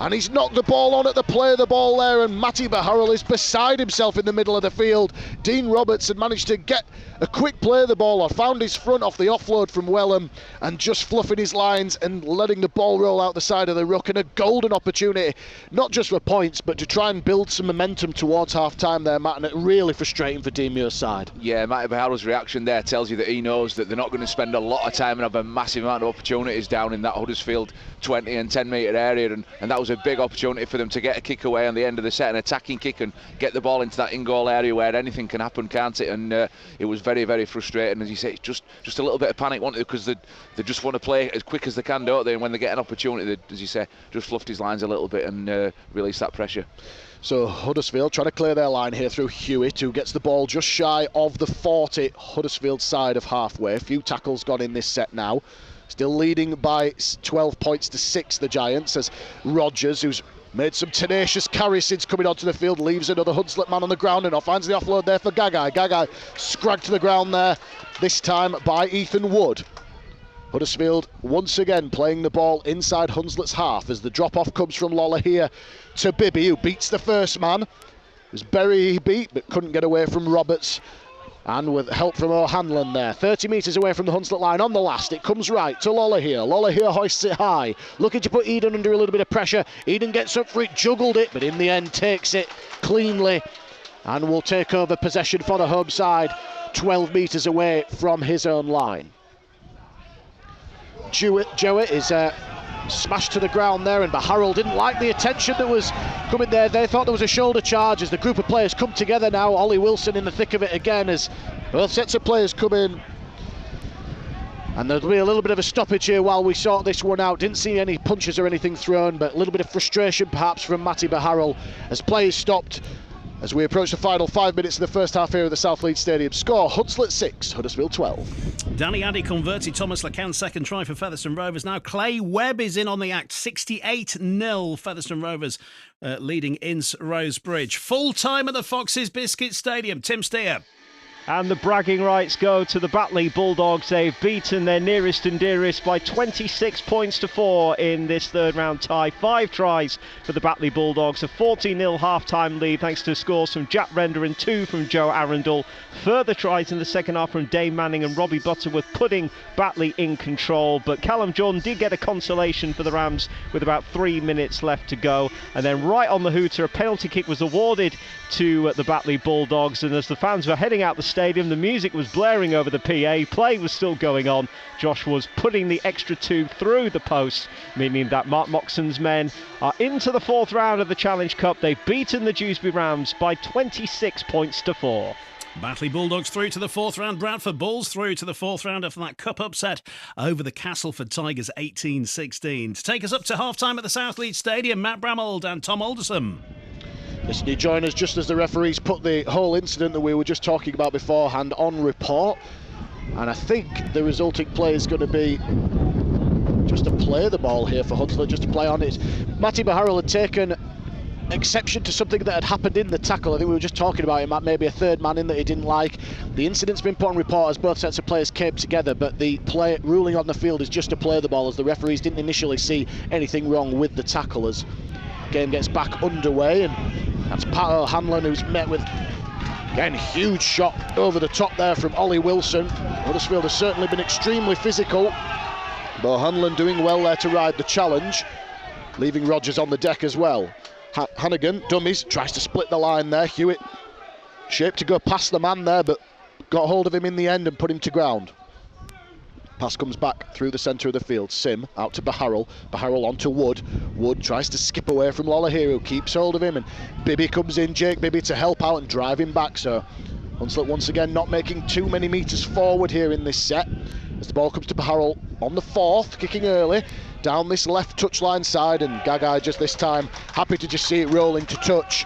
and he's knocked the ball on at the play of the ball there, and Matty Baharrell is beside himself in the middle of the field. Dean Roberts had managed to get a quick play of the ball, or found his front off the offload from Wellham, and just fluffing his lines and letting the ball roll out the side of the ruck, and a golden opportunity, not just for points, but to try and build some momentum towards half-time there, Matt, and it really frustrating for Dean Muir's side. Yeah, Matty Baharrell's reaction there tells you that he knows that they're not going to spend a lot of time and have a massive amount of opportunities down in that Huddersfield 20 and 10 metre area, and that was a big opportunity for them to get a kick away on the end of the set, an attacking kick, and get the ball into that in-goal area where anything can happen, can't it? And it was very, very frustrating. As you say, just a little bit of panic, wanted, because they just want to play as quick as they can, don't they? And when they get an opportunity, they, as you say, just fluffed his lines a little bit and released that pressure. So Huddersfield trying to clear their line here through Hewitt, who gets the ball just shy of the 40 Huddersfield side of halfway. A few tackles gone in this set now. Still leading by 12 points to 6, the Giants, as Rodgers, who's made some tenacious carries since coming onto the field, leaves another Hunslet man on the ground and finds the offload there for Gagai. Gagai scragged to the ground there, this time by Ethan Wood. Huddersfield once again playing the ball inside Hunslet's half as the drop-off comes from Lola here to Bibby, who beats the first man. It was Berry he beat, but couldn't get away from Roberts. And with help from O'Hanlon there, 30 metres away from the Hunslet line on the last, it comes right to Lola here. Lola here hoists it high, looking to put Eden under a little bit of pressure. Eden gets up for it, juggled it, but in the end takes it cleanly and will take over possession for the home side, 12 metres away from his own line. Jewett is smashed to the ground there, and Baharrell didn't like the attention that was coming there. They thought there was a shoulder charge as the group of players come together now. Ollie Wilson in the thick of it again as both sets of players come in. And there'll be a little bit of a stoppage here while we sort this one out. Didn't see any punches or anything thrown, but a little bit of frustration perhaps from Matty Baharrell as players stopped as we approach the final 5 minutes of the first half here at the South Leeds Stadium. Score, Hunslet 6, Huddersfield 12. Danny Addy converted Thomas Lacan's second try for Featherstone Rovers. Now Clay Webb is in on the act. 68-0 Featherstone Rovers leading Ince Rose Bridge. Full time at the Foxes Biscuit Stadium. Tim Steer. And the bragging rights go to the Batley Bulldogs. They've beaten their nearest and dearest by 26 points to 4 in this third round tie. 5 tries for the Batley Bulldogs. A 14-0 half-time lead thanks to scores from Jack Render and 2 from Joe Arundel. Further tries in the second half from Dave Manning and Robbie Butterworth, putting Batley in control. But Callum Jordan did get a consolation for the Rams with about 3 minutes left to go. And then right on the hooter, a penalty kick was awarded to the Batley Bulldogs. And as the fans were heading out the stadium, the music was blaring over the PA, play was still going on. Josh was putting the extra 2 through the post, meaning that Mark Moxon's men are into the fourth round of the Challenge Cup. They've beaten the Dewsbury Rams by 26 points to 4. Batley Bulldogs through to the fourth round. Bradford Bulls through to the fourth round after that cup upset over the Castleford Tigers 18-16. To take us up to half-time at the South Leeds Stadium, Matt Bramold and Tom Alderson. Listen, you join us just as the referees put the whole incident that we were just talking about beforehand on report. And I think the resulting play is going to be just to play the ball here for Hunslet, just to play on it. Matty Baharrell had taken exception to something that had happened in the tackle. I think we were just talking about it, maybe a third man in that he didn't like. The incident's been put on report as both sets of players came together, but the play ruling on the field is just to play the ball, as the referees didn't initially see anything wrong with the tackle. As game gets back underway, and that's Pat O'Hanlon, who's met with, again, huge shot over the top there from Ollie Wilson. Huddersfield has certainly been extremely physical, but O'Hanlon doing well there to ride the challenge, leaving Rodgers on the deck as well. Hannigan, dummies, tries to split the line there. Hewitt shaped to go past the man there, but got hold of him in the end and put him to ground. Pass comes back through the centre of the field. Sim out to Baharrell. Baharrell on to Wood. Wood tries to skip away from Lola here, who keeps hold of him, and Bibby comes in, Jake Bibby, to help out and drive him back. So Hunslet once again not making too many metres forward here in this set, as the ball comes to Baharrell on the fourth, kicking early down this left touchline side, and Gagai just this time happy to just see it rolling to touch.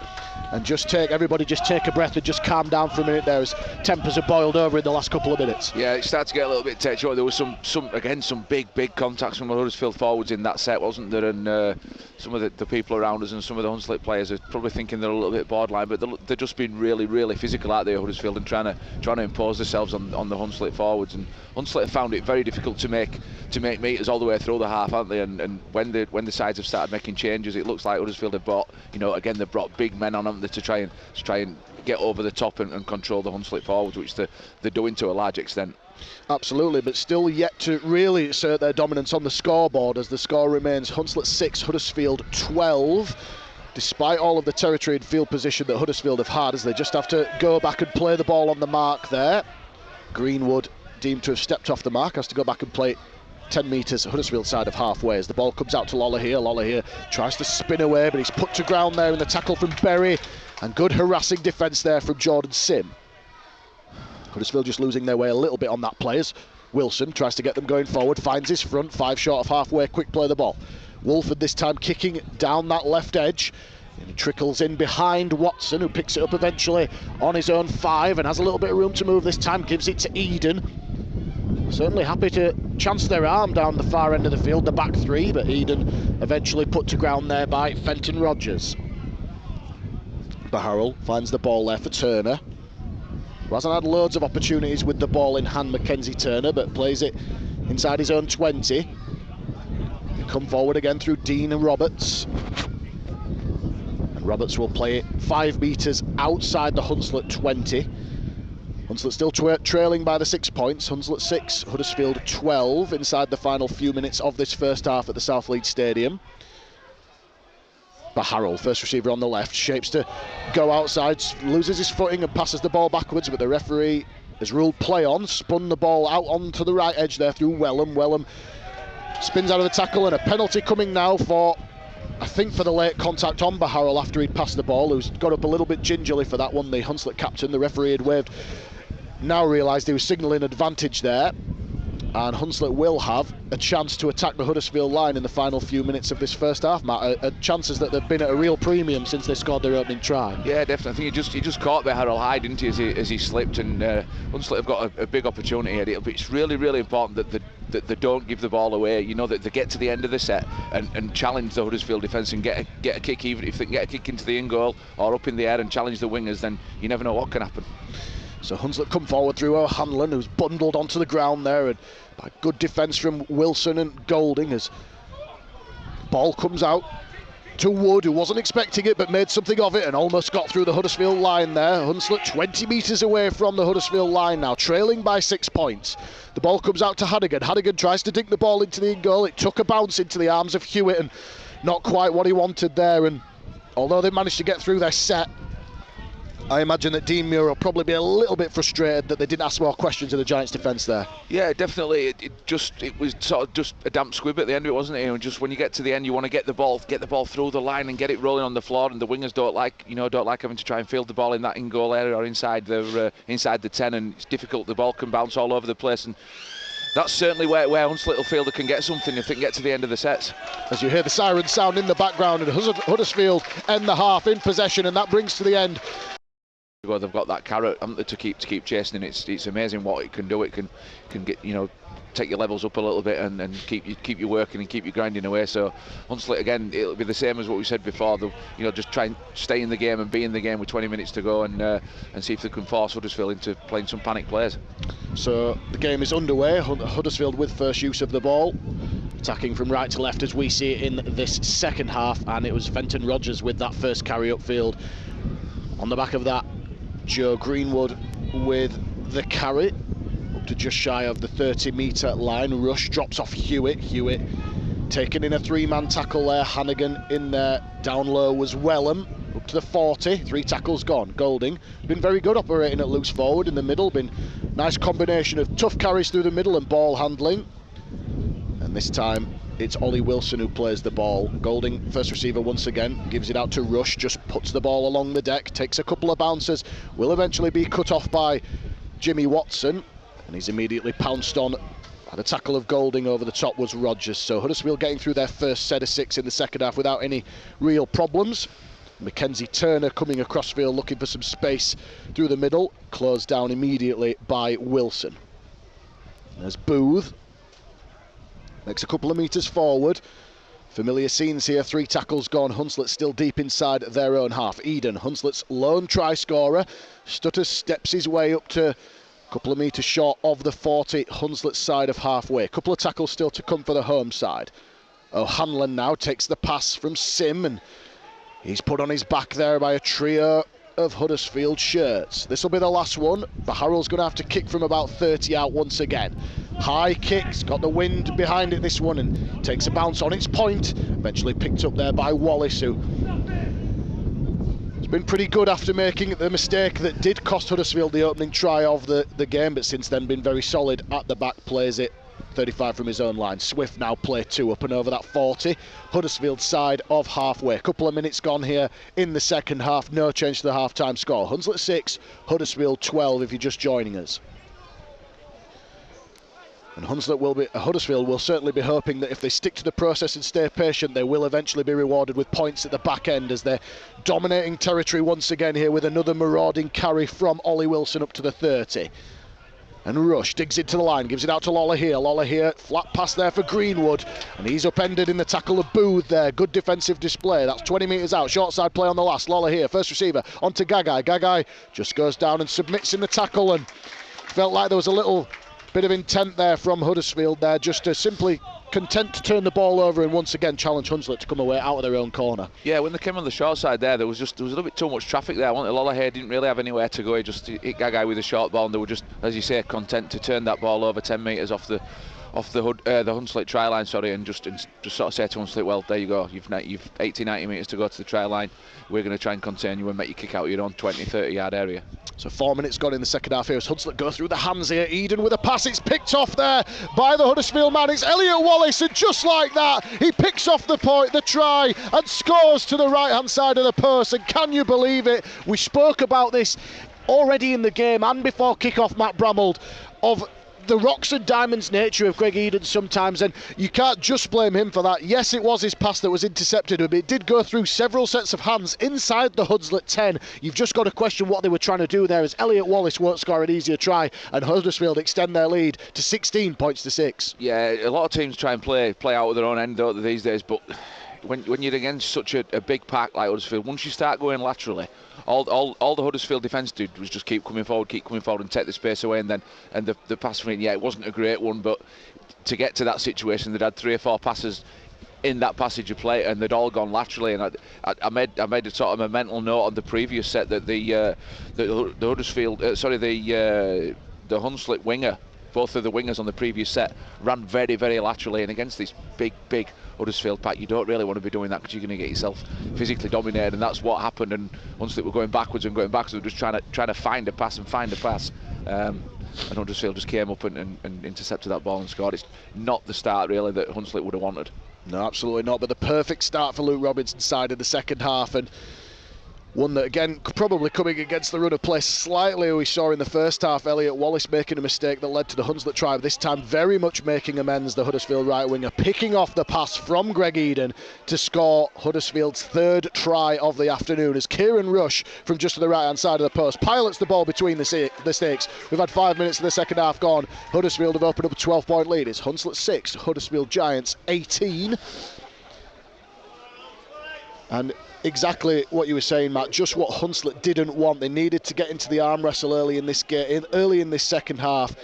and everybody just take a breath and just calm down for a minute there, as tempers have boiled over in the last couple of minutes. Yeah, it started to get a little bit tense. There was some big contacts from the Huddersfield forwards in that set, wasn't there? And some of the people around us and some of the Hunslet players are probably thinking they're a little bit borderline, but they're just been really physical out there, Huddersfield, and trying to impose themselves on the Hunslet forwards. And Hunslet have found it very difficult to make meters all the way through the half, haven't they? And when the sides have started making changes, it looks like Huddersfield have brought, again, they've brought big men on them to try and get over the top and control the Hunslet forwards, which they're doing to a large extent. Absolutely, but still yet to really assert their dominance on the scoreboard, as the score remains Hunslet 6, Huddersfield 12. Despite all of the territory and field position that Huddersfield have had, as they just have to go back and play the ball on the mark there. Greenwood, deemed to have stepped off the mark, has to go back and play 10 metres Huddersfield side of halfway, as the ball comes out to Lollahir tries to spin away, but he's put to ground there in the tackle from Berry, and good harassing defence there from Jordan Sim. Huddersfield just losing their way a little bit on that play, as Wilson tries to get them going forward, finds his front, 5 short of halfway, quick play the ball. Wolford this time kicking down that left edge, and he trickles in behind Watson, who picks it up eventually on his own 5 and has a little bit of room to move this time, gives it to Eden. Certainly happy to chance their arm down the far end of the field, the back 3, but Eden eventually put to ground there by Fenton Rodgers. Baharrell finds the ball there for Turner, who hasn't had loads of opportunities with the ball in hand, Mackenzie Turner, but plays it inside his own 20. They come forward again through Dean and Roberts. And Roberts will play it 5 metres outside the Hunslet 20. Hunslet still trailing by the 6 points. Hunslet 6, Huddersfield 12 inside the final few minutes of this first half at the South Leeds Stadium. Baharrell, first receiver on the left, shapes to go outside, loses his footing and passes the ball backwards, but the referee has ruled play on, spun the ball out onto the right edge there through Wellham. Wellham spins out of the tackle, and a penalty coming now for the late contact on Baharrell after he'd passed the ball, who's got up a little bit gingerly for that one, the Hunslet captain. The referee had waved, now realised he was signalling advantage there, and Hunslet will have a chance to attack the Huddersfield line in the final few minutes of this first half, Matt. Chances that they've been at a real premium since they scored their opening try. Yeah, definitely. I think he just caught Baharrell high, didn't he, as he slipped, and Hunslet have got a big opportunity here. It's really important that they don't give the ball away, that they get to the end of the set and challenge the Huddersfield defence and get a kick. Even if they can get a kick into the in goal or up in the air and challenge the wingers, then you never know what can happen. So Hunslet come forward through O'Hanlon, who's bundled onto the ground there, and by good defence from Wilson and Golding, as ball comes out to Wood, who wasn't expecting it but made something of it and almost got through the Huddersfield line there. Hunslet 20 metres away from the Huddersfield line now, trailing by 6 points. The ball comes out to Hannigan. Hannigan tries to dink the ball into the in goal. It took a bounce into the arms of Hewitt, and not quite what he wanted there. And although they managed to get through their set, I imagine that Dean Muir will probably be a little bit frustrated that they didn't ask more questions of the Giants' defence there. Yeah, definitely. It was sort of just a damp squib at the end of it, wasn't it? And just when you get to the end, you want to get the ball through the line and get it rolling on the floor. And the wingers don't like having to try and field the ball in that in goal area or inside the 10. And it's difficult. The ball can bounce all over the place. And that's certainly where Hunslet will feel they can get something if they can get to the end of the sets. As you hear the siren sound in the background, and Huddersfield end the half in possession, and that brings to the end. They've got that carrot, haven't they, to keep chasing, and it's amazing what it can do. It can get take your levels up a little bit and keep you working and keep you grinding away. So Hunslet, again, it'll be the same as what we said before. They'll just try and stay in the game and be in the game with 20 minutes to go and see if they can force Huddersfield into playing some panic plays. So the game is underway. Huddersfield with first use of the ball, attacking from right to left as we see it in this second half, and it was Fenton Rodgers with that first carry upfield. On the back of that, Joe Greenwood with the carry up to just shy of the 30-metre line. Rush drops off Hewitt. Hewitt taken in a 3-man tackle there. Hannigan in there. Down low was Wellham up to the 40. 3 tackles gone. Golding been very good operating at loose forward in the middle. Been nice combination of tough carries through the middle and ball handling. And this time it's Ollie Wilson who plays the ball. Golding, first receiver once again, gives it out to Rush, just puts the ball along the deck, takes a couple of bounces, will eventually be cut off by Jimmy Watson, and he's immediately pounced on. The tackle of Golding over the top was Rodgers. So Huddersfield getting through their first set of 6 in the second half without any real problems. Mackenzie Turner coming across field looking for some space through the middle, closed down immediately by Wilson. There's Booth, makes a couple of metres forward. Familiar scenes here, 3 tackles gone. Hunslet still deep inside their own half. Eden, Hunslet's lone try scorer. Stutters steps his way up to a couple of metres short of the 40, Hunslet's side of halfway. A couple of tackles still to come for the home side. O'Hanlon now takes the pass from Sim, and he's put on his back there by a trio of Huddersfield shirts. This will be the last one, but Harrell's going to have to kick from about 30 out once again. High kicks, got the wind behind it this one, and takes a bounce on its point. Eventually picked up there by Wallace, who has been pretty good after making the mistake that did cost Huddersfield the opening try of the game, but since then been very solid at the back, plays it 35 from his own line. Swift now play 2 up and over that 40. Huddersfield side of halfway. A couple of minutes gone here in the second half. No change to the half-time score. Hunslet 6, Huddersfield 12 if you're just joining us. And Huddersfield will certainly be hoping that if they stick to the process and stay patient, they will eventually be rewarded with points at the back end, as they're dominating territory once again here with another marauding carry from Ollie Wilson up to the 30. And Rush digs into the line, gives it out to Lawler here. Lawler here, flat pass there for Greenwood, and he's upended in the tackle of Booth there. Good defensive display. That's 20 metres out. Short side play on the last. Lawler here, first receiver onto Gagai. Gagai just goes down and submits in the tackle, and felt like there was a little bit of intent there from Huddersfield there, just to simply content to turn the ball over and once again challenge Hunslet to come away out of their own corner. Yeah, when they came on the short side there was a little bit too much traffic there. Lawler here didn't really have anywhere to go. He just hit Gagai with a short ball, and they were just, as you say, content to turn that ball over 10 metres off the Hunslet try line, and just sort of say to Hunslet, well, there you go, you've 80-90 metres to go to the try line. We're going to try and contain you and make you kick out your own 20-30 yard area. So 4 minutes gone in the second half here as Hunslet go through the hands here. Eden with a pass, it's picked off there by the Huddersfield man. It's Elliot Wallace, and just like that, he picks off the try and scores to the right hand side of the post. And can you believe it? We spoke about this already in the game and before kick-off, Matt Bramald, of the rocks and diamonds nature of Greg Eden sometimes, and you can't just blame him for that. Yes, it was his pass that was intercepted, but it did go through several sets of hands inside the Hunslet 10. You've just got to question what they were trying to do there, as Elliot Wallace won't score an easier try, and Huddersfield extend their lead to 16 points to 6. Yeah, a lot of teams try and play out of their own end, don't they, these days, but when you're against such a big pack like Huddersfield, once you start going laterally, all the Huddersfield defence did was just keep coming forward and take the space away, and the pass from it, yeah, it wasn't a great one, but to get to that situation, they'd had 3 or 4 passes in that passage of play, and they'd all gone laterally. And I made a sort of a mental note on the previous set that the Huddersfield, the Hunslet winger, both of the wingers on the previous set ran very, very laterally, and against this big Huddersfield pack, you don't really want to be doing that because you're going to get yourself physically dominated, and that's what happened. And Hunslet were going backwards, they were just trying to find a pass, and Huddersfield just came up and intercepted that ball and scored. It's not the start really that Hunslet would have wanted. No, absolutely not, but the perfect start for Luke Robinson's side in the second half, and one that, again, probably coming against the run of play slightly. We saw in the first half Elliot Wallace making a mistake that led to the Hunslet try. This time very much making amends, the Huddersfield right winger, picking off the pass from Greg Eden to score Huddersfield's 3rd try of the afternoon, as Kieran Rush from just to the right hand side of the post pilots the ball between the stakes. We've had 5 minutes of the second half gone. Huddersfield have opened up a 12-point lead. It's Hunslet 6, Huddersfield Giants 18. And exactly what you were saying, Matt, just what Hunslet didn't want. They needed to get into the arm wrestle early in this game, early in this second half,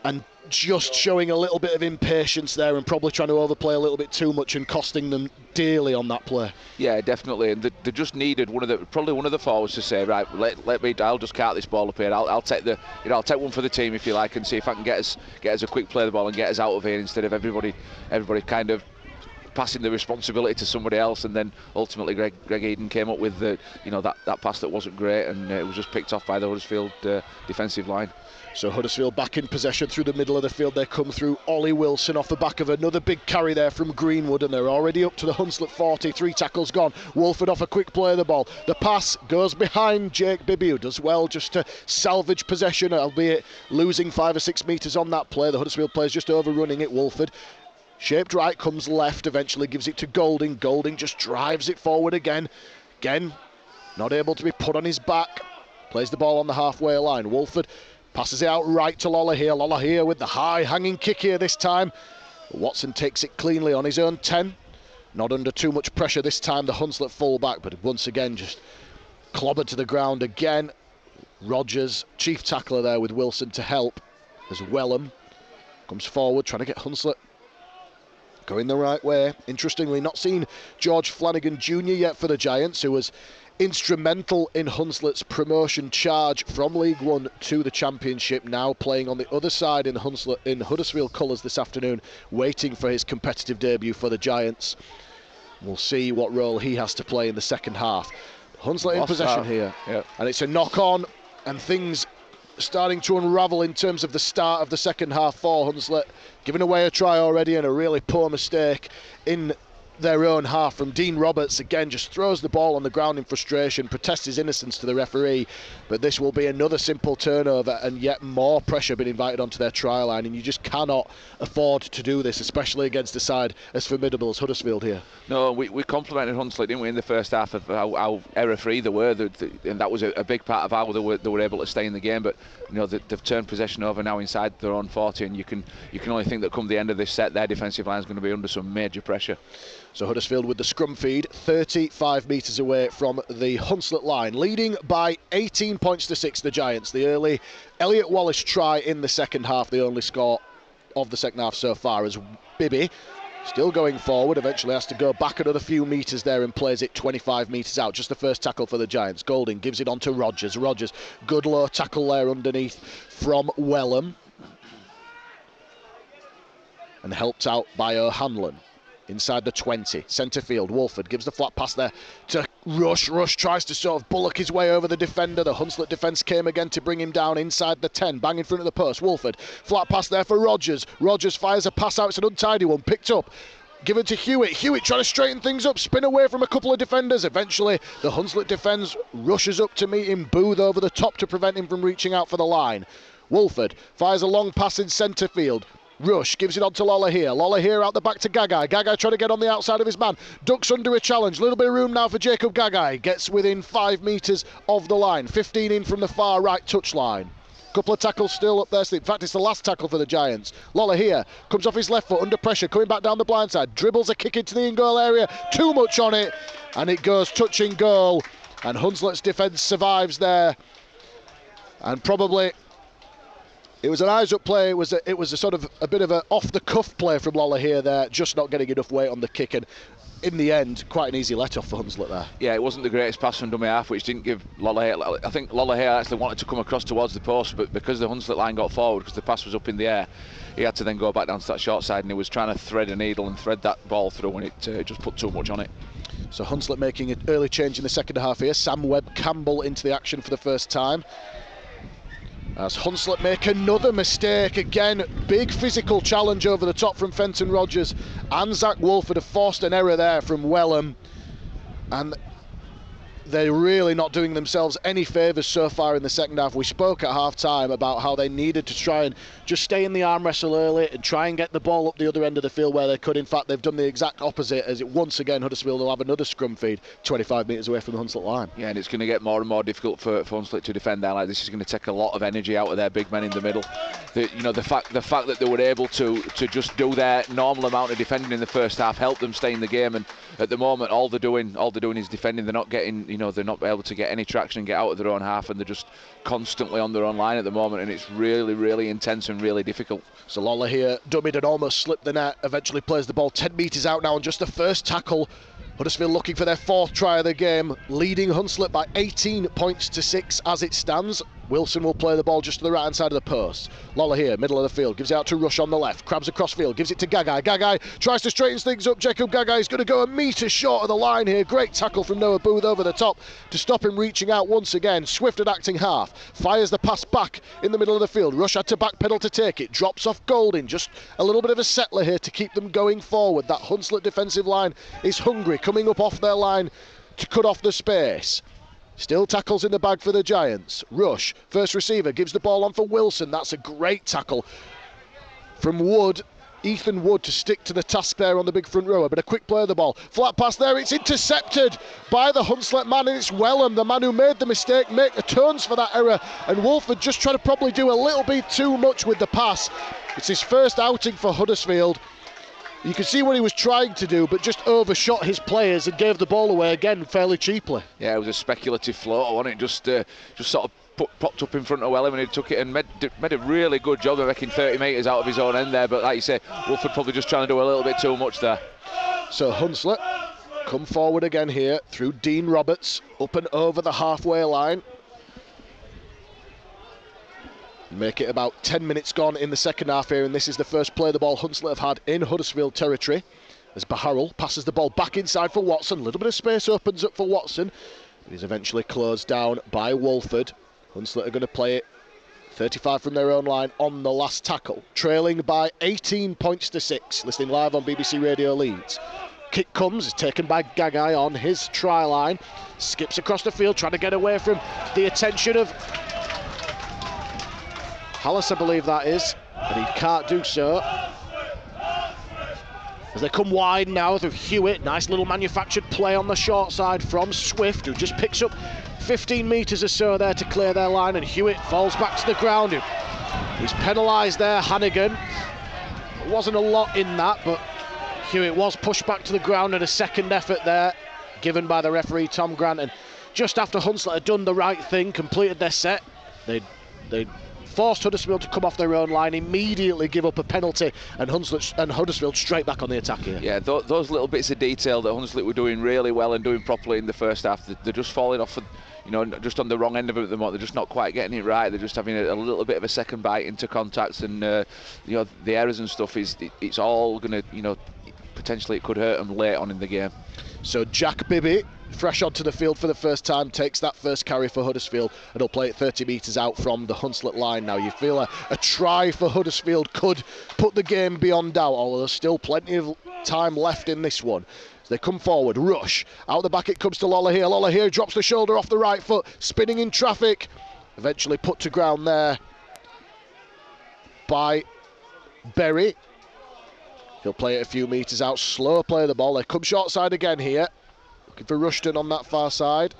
and just showing a little bit of impatience there and probably trying to overplay a little bit too much and costing them dearly on that play. Yeah, definitely, and they just needed probably one of the forwards to say, right, let me, I'll just cart this ball up here. I'll take I'll take one for the team if you like, and see if I can get us a quick play of the ball and get us out of here, instead of everybody kind of passing the responsibility to somebody else. And then ultimately Greg Eden came up with that pass that wasn't great, and it was just picked off by the Huddersfield defensive line. So Huddersfield back in possession through the middle of the field. They come through Ollie Wilson off the back of another big carry there from Greenwood, and they're already up to the Hunslet 40. 3 tackles gone. Wolford off a quick play of the ball. The pass goes behind Jake Bibby, who does well just to salvage possession, albeit losing 5 or 6 metres on that play. The Huddersfield players just overrunning it. Wolford shaped right, comes left, eventually gives it to Golding. Golding just drives it forward again. Again, not able to be put on his back. Plays the ball on the halfway line. Wolford passes it out right to Lolohea. Lolohea with the high hanging kick here this time. Watson takes it cleanly on his own 10. Not under too much pressure this time, the Hunslet full-back, but once again just clobbered to the ground again. Rogers, chief tackler there with Wilson to help as Wellham comes forward, trying to get Hunslet going the right way. Interestingly, not seen George Flanagan Jr. yet for the Giants, who was instrumental in Hunslet's promotion charge from League One to the Championship, now playing on the other side in Huddersfield colours this afternoon, waiting for his competitive debut for the Giants. We'll see what role he has to play in the second half. Hunslet in possession here, and it's a knock-on, and things starting to unravel in terms of the start of the second half for Hunslet, giving away a try already and a really poor mistake in their own half from Dean Roberts. Again, just throws the ball on the ground in frustration, protests his innocence to the referee, but this will be another simple turnover and yet more pressure being invited onto their try line, and you just cannot afford to do this, especially against a side as formidable as Huddersfield here. No, we complimented Hunslet, didn't we, in the first half of how error-free they were, and that was a big part of how they were able to stay in the game. But you know, they've turned possession over now inside their own 40, and you can only think that come the end of this set, their defensive line is going to be under some major pressure. So Huddersfield with the scrum feed, 35 metres away from the Hunslet line, leading by 18 points to 6, the Giants. The early Elliot Wallace try in the second half, the only score of the second half so far, as Bibby, still going forward, eventually has to go back another few metres there and plays it 25 metres out. Just the first tackle for the Giants. Golding gives it on to Rogers. Rogers, good low tackle there underneath from Wellham. And helped out by O'Hanlon. Inside the 20, centre field, Wolford gives the flat pass there to Rush. Rush tries to sort of bullock his way over the defender. The Hunslet defence came again to bring him down inside the 10, bang in front of the post. Wolford, flat pass there for Rogers. Rogers fires a pass out, it's an untidy one, picked up. Given to Hewitt. Hewitt trying to straighten things up, spin away from a couple of defenders. Eventually, the Hunslet defence rushes up to meet him. Booth over the top to prevent him from reaching out for the line. Wolford fires a long pass in centre field. Rush gives it on to Lolohea. Lolohea out the back to Gagai. Gagai trying to get on the outside of his man. Ducks under a challenge. A little bit of room now for Jacob Gagai. Gets within 5 metres of the line. 15 in from the far right touchline. Couple of tackles still up there. In fact, it's the last tackle for the Giants. Lolohea comes off his left foot under pressure, coming back down the blind side. Dribbles a kick into the in-goal area. Too much on it. And it goes touching goal. And Hunslet's defence survives there. And probably... it was an eyes-up play. It was a sort of a bit of an off-the-cuff play from Lolohea there, just not getting enough weight on the kick, and in the end, quite an easy let-off for Hunslet there. Yeah, it wasn't the greatest pass from dummy half, which didn't give Lolohea... I think Lolohea actually wanted to come across towards the post, but because the Hunslet line got forward, because the pass was up in the air, he had to then go back down to that short side, and he was trying to thread a needle and thread that ball through, and it just put too much on it. So Hunslet making an early change in the second half here. Sam Webb-Campbell into the action for the first time. As Hunslet make another mistake again, big physical challenge over the top from Fenton Rogers, and Zach Wolford have forced an error there from Wellham, and they're really not doing themselves any favours so far in the second half. We spoke at half-time about how they needed to try and just stay in the arm wrestle early and try and get the ball up the other end of the field where they could. In fact, they've done the exact opposite, as once again Huddersfield will have another scrum feed 25 metres away from the Hunslet line. Yeah, and it's going to get more and more difficult for Hunslet to defend that. Like, this is going to take a lot of energy out of their big men in the middle. The fact that they were able to just do their normal amount of defending in the first half helped them stay in the game, and at the moment all they're doing is defending. They're not getting, they're not able to get any traction and get out of their own half, and they're just constantly on their own line at the moment, and it's really, really intense and really difficult. So Lolohea dummied and almost slipped the net, eventually plays the ball 10 metres out now, and just the first tackle. Huddersfield looking for their fourth try of the game, leading Hunslet by 18 points to 6 as it stands. Wilson will play the ball just to the right hand side of the post. Lolohea, middle of the field, gives it out to Rush on the left, crabs across field, gives it to Gagai. Gagai tries to straighten things up. Jacob Gagai is going to go a metre short of the line here. Great tackle from Noah Booth over the top to stop him reaching out once again. Swift at acting half, fires the pass back in the middle of the field. Rush had to backpedal to take it, drops off Golding. Just a little bit of a settler here to keep them going forward. That Hunslet defensive line is hungry, coming up off their line to cut off the space. Still tackles in the bag for the Giants. Rush, first receiver, gives the ball on for Wilson. That's a great tackle from Wood. Ethan Wood to stick to the task there on the big front row. But a quick play of the ball. Flat pass there. It's intercepted by the Hunslet man, and it's Wellham, the man who made the mistake, make atones for that error. And Wolford just trying to probably do a little bit too much with the pass. It's his first outing for Huddersfield. You can see what he was trying to do, but just overshot his players and gave the ball away again fairly cheaply. Yeah, it was a speculative float, wasn't it? Just sort of popped up in front of Wellham, and he took it and made a really good job of making 30 metres out of his own end there. But like you say, Wolford probably just trying to do a little bit too much there. So Hunslet come forward again here through Dean Roberts, up and over the halfway line. Make it about 10 minutes gone in the second half here, and this is the first play the ball Hunslet have had in Huddersfield territory. As Baharrell passes the ball back inside for Watson. A little bit of space opens up for Watson. He's eventually closed down by Wolford. Hunslet are going to play it 35 from their own line on the last tackle. Trailing by 18 points to 6. Listening live on BBC Radio Leeds. Kick comes, is taken by Gagai on his try line. Skips across the field, trying to get away from the attention of Hallis, I believe that is. And he can't do so. As they come wide now through Hewitt. Nice little manufactured play on the short side from Swift, who just picks up 15 metres or so there to clear their line, and Hewitt falls back to the ground. He's penalised there, Hannigan. There wasn't a lot in that, but Hewitt was pushed back to the ground, and a second effort there given by the referee Tom Grant. And just after Hunslet had done the right thing, completed their set, they forced Huddersfield to come off their own line, immediately give up a penalty, and Huddersfield straight back on the attack here. Yeah, those little bits of detail that Hunslet were doing really well and doing properly in the first half, they're just falling off, just on the wrong end of it at the moment. They're just not quite getting it right. They're just having a little bit of a second bite into contacts, and the errors and stuff it's all going to, potentially it could hurt them late on in the game. So Jack Bibby, fresh onto the field for the first time, takes that first carry for Huddersfield, and he'll play it 30 metres out from the Hunslet line. Now you feel a try for Huddersfield could put the game beyond doubt, although there's still plenty of time left in this one. As they come forward, rush, out the back it comes to Lolohea. Lolohea drops the shoulder off the right foot, spinning in traffic, eventually put to ground there by Berry. He'll play it a few metres out, slow play of the ball. They come short side again here. Looking for Rushton on that far side.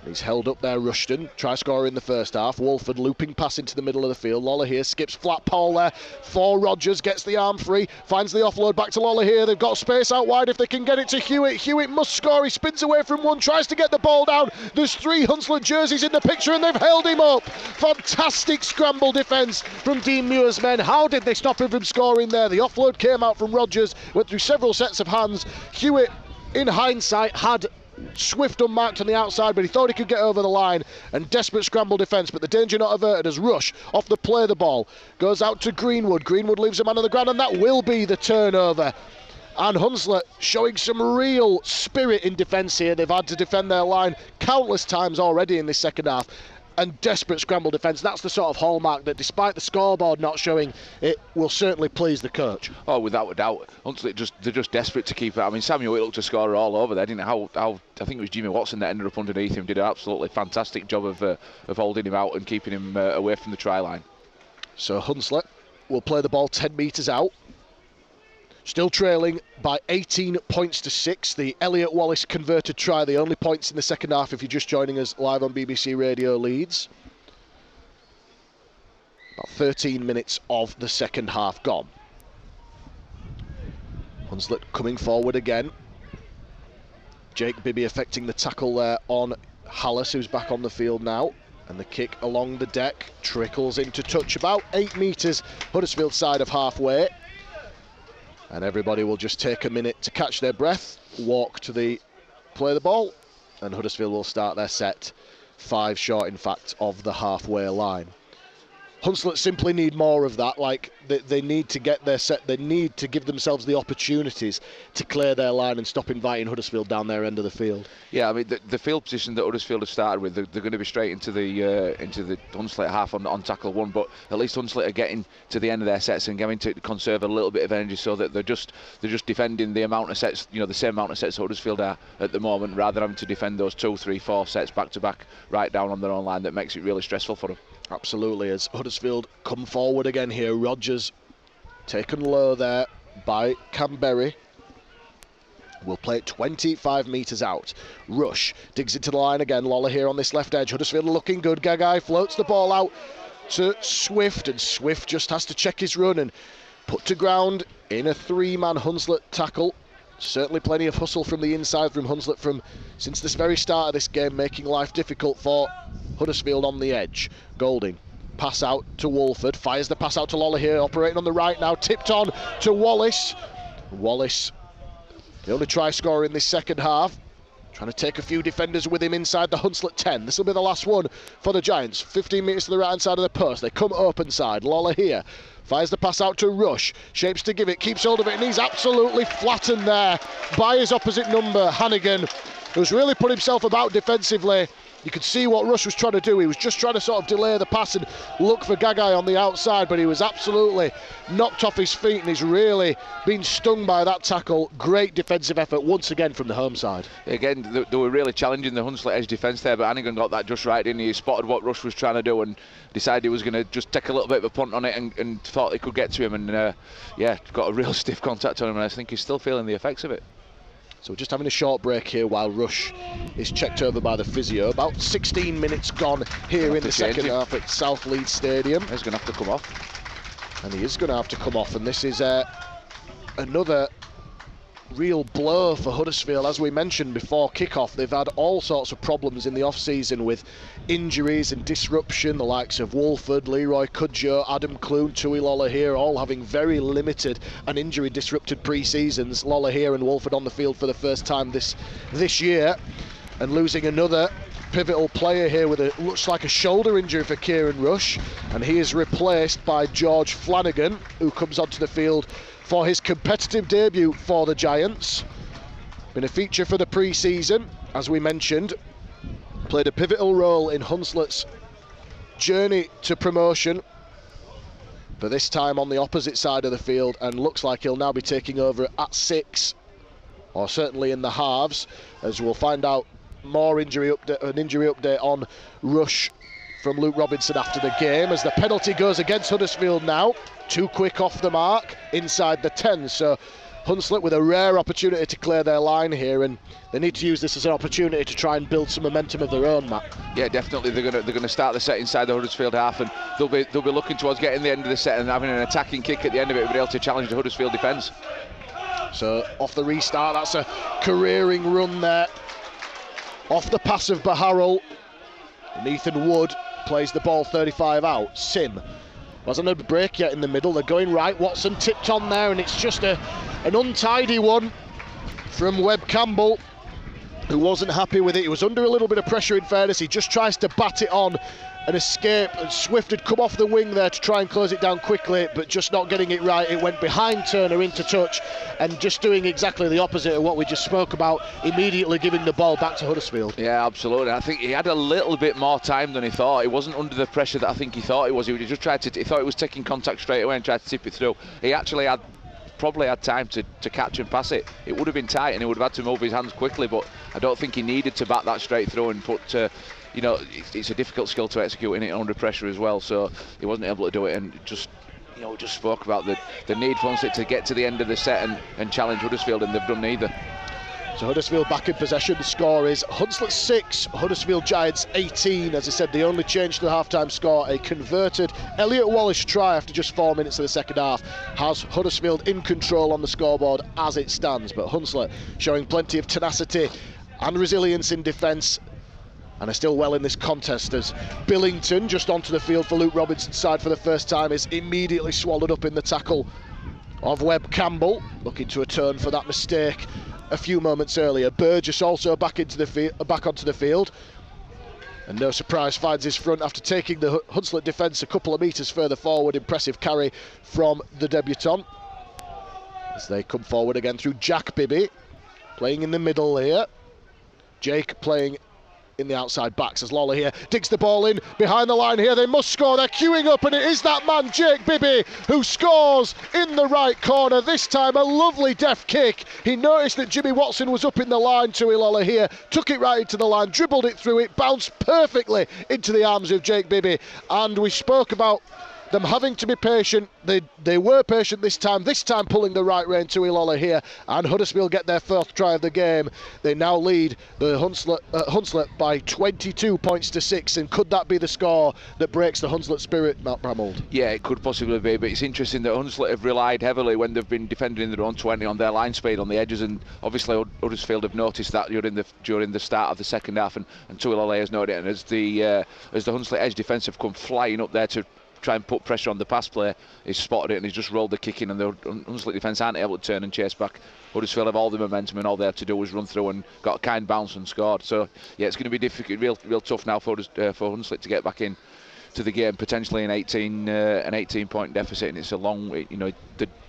He's held up there, Rushton. Try scorer in the first half. Wolford looping pass into the middle of the field. Lolohea skips flat pole there for Rogers. Gets the arm free. Finds the offload back to Lolohea. They've got space out wide if they can get it to Hewitt. Hewitt must score. He spins away from one. Tries to get the ball down. There's 3 Hunslet jerseys in the picture and they've held him up. Fantastic scramble defence from Dean Muir's men. How did they stop him from scoring there? The offload came out from Rogers. Went through several sets of hands. Hewitt, in hindsight, had Swift unmarked on the outside, but he thought he could get over the line, and desperate scramble defence, but the danger not averted as Rush off the play the ball goes out to Greenwood. Greenwood leaves a man on the ground, and that will be the turnover. And Hunslet showing some real spirit in defence here. They've had to defend their line countless times already in this second half, and desperate scramble defence. That's the sort of hallmark that, despite the scoreboard not showing, it will certainly please the coach. Oh, without a doubt. Hunslet they're just desperate to keep it. I mean, Samuel looked to score all over there, didn't he? How I think it was Jimmy Watson that ended up underneath him. Did an absolutely fantastic job of holding him out and keeping him away from the try line. So Hunslet will play the ball 10 metres out. Still trailing by 18 points to 6. The Elliot Wallace converted try, the only points in the second half if you're just joining us live on BBC Radio Leeds. About 13 minutes of the second half gone. Hunslet coming forward again. Jake Bibby affecting the tackle there on Hallis, who's back on the field now. And the kick along the deck trickles into touch about 8 metres Huddersfield side of halfway. And everybody will just take a minute to catch their breath, walk to play the ball, and Huddersfield will start their set 5 short, in fact, of the halfway line. Hunslet simply need more of that. Like, they need to get their set. They need to give themselves the opportunities to clear their line and stop inviting Huddersfield down their end of the field. Yeah, I mean, the field position that Huddersfield have started with, they're going to be straight into the Hunslet half on tackle 1. But at least Hunslet are getting to the end of their sets and going to conserve a little bit of energy, so that they're just defending the amount of sets, the same amount of sets Huddersfield are at the moment, rather than having to defend those 2, 3, 4 sets back to back right down on their own line. That makes it really stressful for them. Absolutely, as Huddersfield come forward again here. Rodgers taken low there by Canberry. We'll play it 25 metres out. Rush digs into the line again. Lawler here on this left edge. Huddersfield looking good. Gagai floats the ball out to Swift, and Swift just has to check his run and put to ground in a three-man Hunslet tackle. Certainly plenty of hustle from the inside from Hunslet from since this very start of this game, making life difficult for Huddersfield on the edge. Golding, pass out to Wolford, fires the pass out to Lawler here, operating on the right now, tipped on to Wallace. Wallace, the only try scorer in this second half, trying to take a few defenders with him inside the Hunslet 10. This will be the last one for the Giants. 15 metres to the right hand side of the post. They come open side. Lawler here fires the pass out to Rush, shapes to give it, keeps hold of it, and he's absolutely flattened there by his opposite number, Hannigan, who's really put himself about defensively. You could see what Rush was trying to do. He was just trying to sort of delay the pass and look for Gagai on the outside, but he was absolutely knocked off his feet, and he's really been stung by that tackle. Great defensive effort once again from the home side. Again, they were really challenging the Hunslet edge defence there, but Hannigan got that just right, didn't he? He spotted what Rush was trying to do and decided he was going to just take a little bit of a punt on it and thought he could get to him, and yeah, got a real stiff contact on him, and I think he's still feeling the effects of it. So we're just having a short break here while Rush is checked over by the physio. About 16 minutes gone here in the second half at South Leeds Stadium. He's going to have to come off. And he is going to have to come off, and this is another real blow for Huddersfield. As we mentioned before kick-off, they've had all sorts of problems in the off-season with injuries and disruption. The likes of Wolford, Leroy Cudjoe, Adam Clune, Tui Lawler here, all having very limited and injury-disrupted pre-seasons. Lawler here and Wolford on the field for the first time this year, and losing another pivotal player here with a looks like a shoulder injury for Kieran Rush, and he is replaced by George Flanagan, who comes onto the field for his competitive debut for the Giants. Been a feature for the pre-season, as we mentioned. Played a pivotal role in Hunslet's journey to promotion, but this time on the opposite side of the field, and looks like he'll now be taking over at 6, or certainly in the halves, as we'll find out more an injury update on Rush from Luke Robinson after the game, as the penalty goes against Huddersfield now. Too quick off the mark inside the 10, so Hunslet with a rare opportunity to clear their line here, and they need to use this as an opportunity to try and build some momentum of their own, Matt. Yeah, definitely. They're going to start the set inside the Huddersfield half, and they'll be looking towards getting the end of the set and having an attacking kick at the end of it, be able to challenge the Huddersfield defence. So off the restart, that's a careering run there. Off the pass of Baharul, and Ethan Wood plays the ball 35 out. Sim wasn't a break yet in the middle. They're going right. Watson tipped on there, and it's just an untidy one from Webb Campbell, who wasn't happy with it. He was under a little bit of pressure, in fairness. He just tries to bat it on and escape, and Swift had come off the wing there to try and close it down quickly, but just not getting it right. It went behind Turner into touch, and just doing exactly the opposite of what we just spoke about, immediately giving the ball back to Huddersfield. Yeah, absolutely. I think he had a little bit more time than he thought. He wasn't under the pressure that I think he thought he was. He just tried to. He thought he was taking contact straight away and tried to tip it through. He actually probably had time to catch and pass it. It would have been tight, and he would have had to move his hands quickly, but I don't think he needed to bat that straight through and put. You know, it's a difficult skill to execute in it under pressure as well, so he wasn't able to do it, and just spoke about the need for Hunslet to get to the end of the set and challenge Huddersfield, and they've done neither. So Huddersfield back in possession. The score is Hunslet 6, Huddersfield Giants 18. As I said, the only change to the half-time score, a converted Elliot Wallace try after just 4 minutes of the second half, has Huddersfield in control on the scoreboard as it stands, but Hunslet showing plenty of tenacity and resilience in defence, and are still well in this contest, as Billington, just onto the field for Luke Robinson's side for the first time, is immediately swallowed up in the tackle of Webb Campbell, looking to atone for that mistake a few moments earlier. Burgess also back onto the field, and no surprise finds his front after taking the Hunslet defence a couple of metres further forward. Impressive carry from the debutant as they come forward again through Jack Bibby, playing in the middle here. Jake playing in the outside backs as Lawler here digs the ball in behind the line here. They must score. They're queuing up, and it is that man, Jake Bibby, who scores in the right corner. This time a lovely deft kick. He noticed that Jimmy Watson was up in the line to Lawler here, took it right into the line, dribbled it through, it bounced perfectly into the arms of Jake Bibby. And we spoke about them having to be patient. They were patient this time pulling the right rein to Lawler here, and Huddersfield get their fourth try of the game. They now lead the Hunslet by 22 points to 6, and could that be the score that breaks the Hunslet spirit, Matt Bramold? Yeah, it could possibly be, but it's interesting that Hunslet have relied heavily when they've been defending in their own 20 on their line speed on the edges, and obviously Huddersfield have noticed that during the start of the second half, and Tuilagi has noted it, and as the Hunslet edge defence have come flying up there to try and put pressure on the pass play, he's spotted it and he's just rolled the kick in, and the Hunslet defence aren't able to turn and chase back. Huddersfield have all the momentum, and all they had to do was run through and got a kind bounce and scored. So yeah, it's going to be difficult, real tough now for Hunslet to get back in to the game, potentially an 18 point deficit, and it's a long,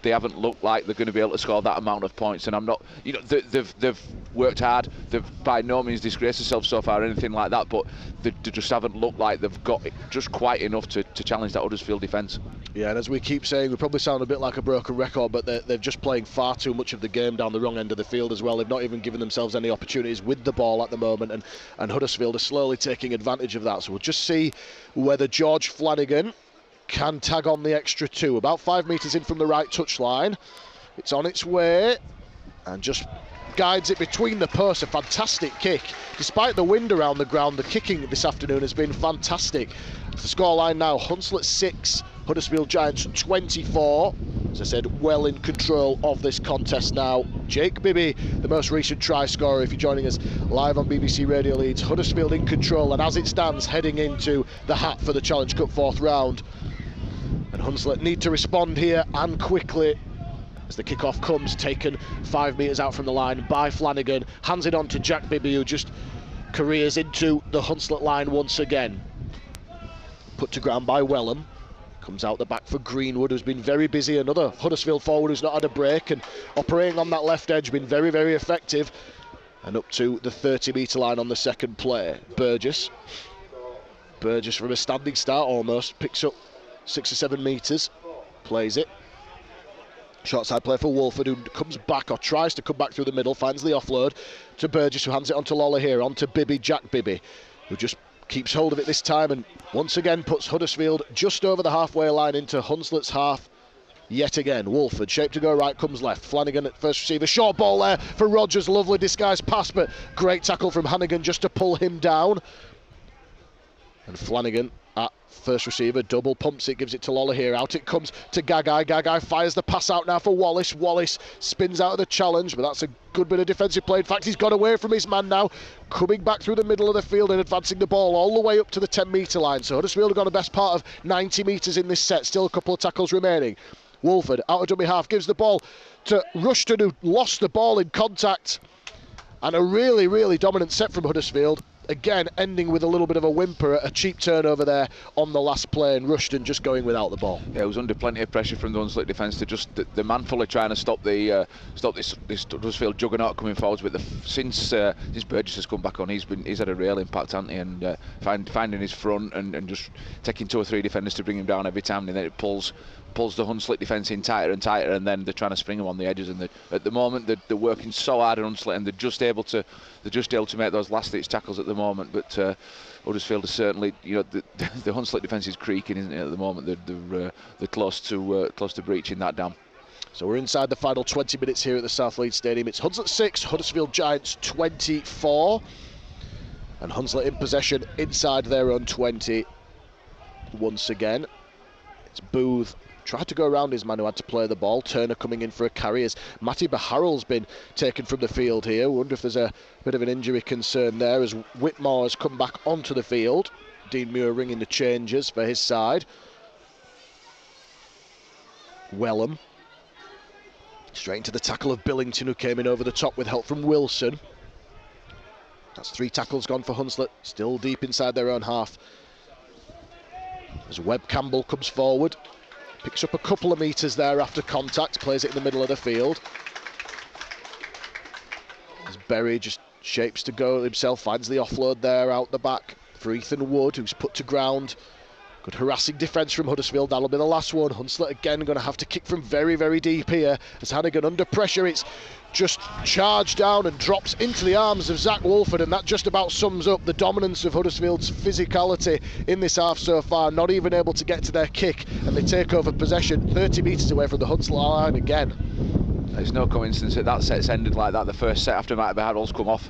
they haven't looked like they're going to be able to score that amount of points, and I'm not, they've worked hard, they've by no means disgraced themselves so far or anything like that, but they just haven't looked like they've got just quite enough to challenge that Huddersfield defence. Yeah, and as we keep saying, we probably sound a bit like a broken record, but they're just playing far too much of the game down the wrong end of the field as well. They've not even given themselves any opportunities with the ball at the moment, and Huddersfield are slowly taking advantage of that. So we'll just see whether George Flanagan can tag on the extra 2. About 5 metres in from the right touchline. It's on its way and just guides it between the posts. A fantastic kick. Despite the wind around the ground, the kicking this afternoon has been fantastic. The scoreline now, Hunslet 6, Huddersfield Giants 24. As I said, well in control of this contest now. Jake Bibby, the most recent try scorer, if you're joining us live on BBC Radio Leeds. Huddersfield in control, and as it stands, heading into the hat for the Challenge Cup 4th round. And Hunslet need to respond here, and quickly, as the kick-off comes, taken 5 metres out from the line by Flanagan. Hands it on to Jack Bibby, who just careers into the Hunslet line once again. Put to ground by Wellham. Comes out the back for Greenwood, who's been very busy. Another Huddersfield forward who's not had a break, and operating on that left edge, been very, very effective. And up to the 30-metre line on the second play. Burgess from a standing start almost, picks up 6 or 7 metres, plays it. Short side play for Wolford, who comes back, or tries to come back through the middle, finds the offload to Burgess, who hands it on to Lawler here, on to Bibby, Jack Bibby, who just keeps hold of it this time, and once again puts Huddersfield just over the halfway line into Hunslet's half yet again. Wolford, shape to go right, comes left. Flanagan at first receiver, short ball there for Rogers, lovely disguised pass, but great tackle from Hannigan just to pull him down. And Flanagan at first receiver, double pumps it, gives it to Lawler here. Out it comes to Gagai. Gagai fires the pass out now for Wallace. Wallace spins out of the challenge, but that's a good bit of defensive play. In fact, he's got away from his man now, coming back through the middle of the field and advancing the ball all the way up to the 10-metre line. So Huddersfield have got the best part of 90 metres in this set. Still a couple of tackles remaining. Wolford out of dummy half, gives the ball to Rushton, who lost the ball in contact. And a really, really dominant set from Huddersfield. Again, ending with a little bit of a whimper, a cheap turnover there on the last play, and Rushton just going without the ball. Yeah, it was under plenty of pressure from the Hunslet defence to just the manfully trying to stop this Huddersfield juggernaut coming forwards. But since Burgess has come back on, he's had a real impact, hasn't he? And finding his front and just taking 2 or 3 defenders to bring him down every time, and then it pulls the Hunslet defence in tighter and tighter, and then they're trying to spring them on the edges. And at the moment they're working so hard at Hunslet, and they're just able to make those last-ditch tackles at the moment. But Huddersfield is certainly, the Hunslet defence is creaking, isn't it, at the moment? They're close to breaching that dam. So we're inside the final 20 minutes here at the South Leeds Stadium. It's Hunslet 6, Huddersfield Giants 24, and Hunslet in possession inside their own 20 once again. It's Booth. Tried to go around his man who had to play the ball. Turner coming in for a carry as Matty Baharrell's been taken from the field here. Wonder if there's a bit of an injury concern there as Whitmore has come back onto the field. Dean Muir ringing the changes for his side. Wellham. Straight into the tackle of Billington, who came in over the top with help from Wilson. That's 3 tackles gone for Hunslet. Still deep inside their own half. As Webb Campbell comes forward. Picks up a couple of metres there after contact, plays it in the middle of the field. As Berry just shapes to go himself, finds the offload there out the back for Ethan Wood, who's put to ground. Good harassing defence from Huddersfield. That'll be the last one. Hunslet again going to have to kick from very, very deep here. As Hannigan under pressure, it's just charged down and drops into the arms of Zach Wolford, and that just about sums up the dominance of Huddersfield's physicality in this half so far. Not even able to get to their kick, and they take over possession 30 metres away from the Hunslet line again. There's no coincidence that set's ended like that. The first set after Mike Barrell's come off,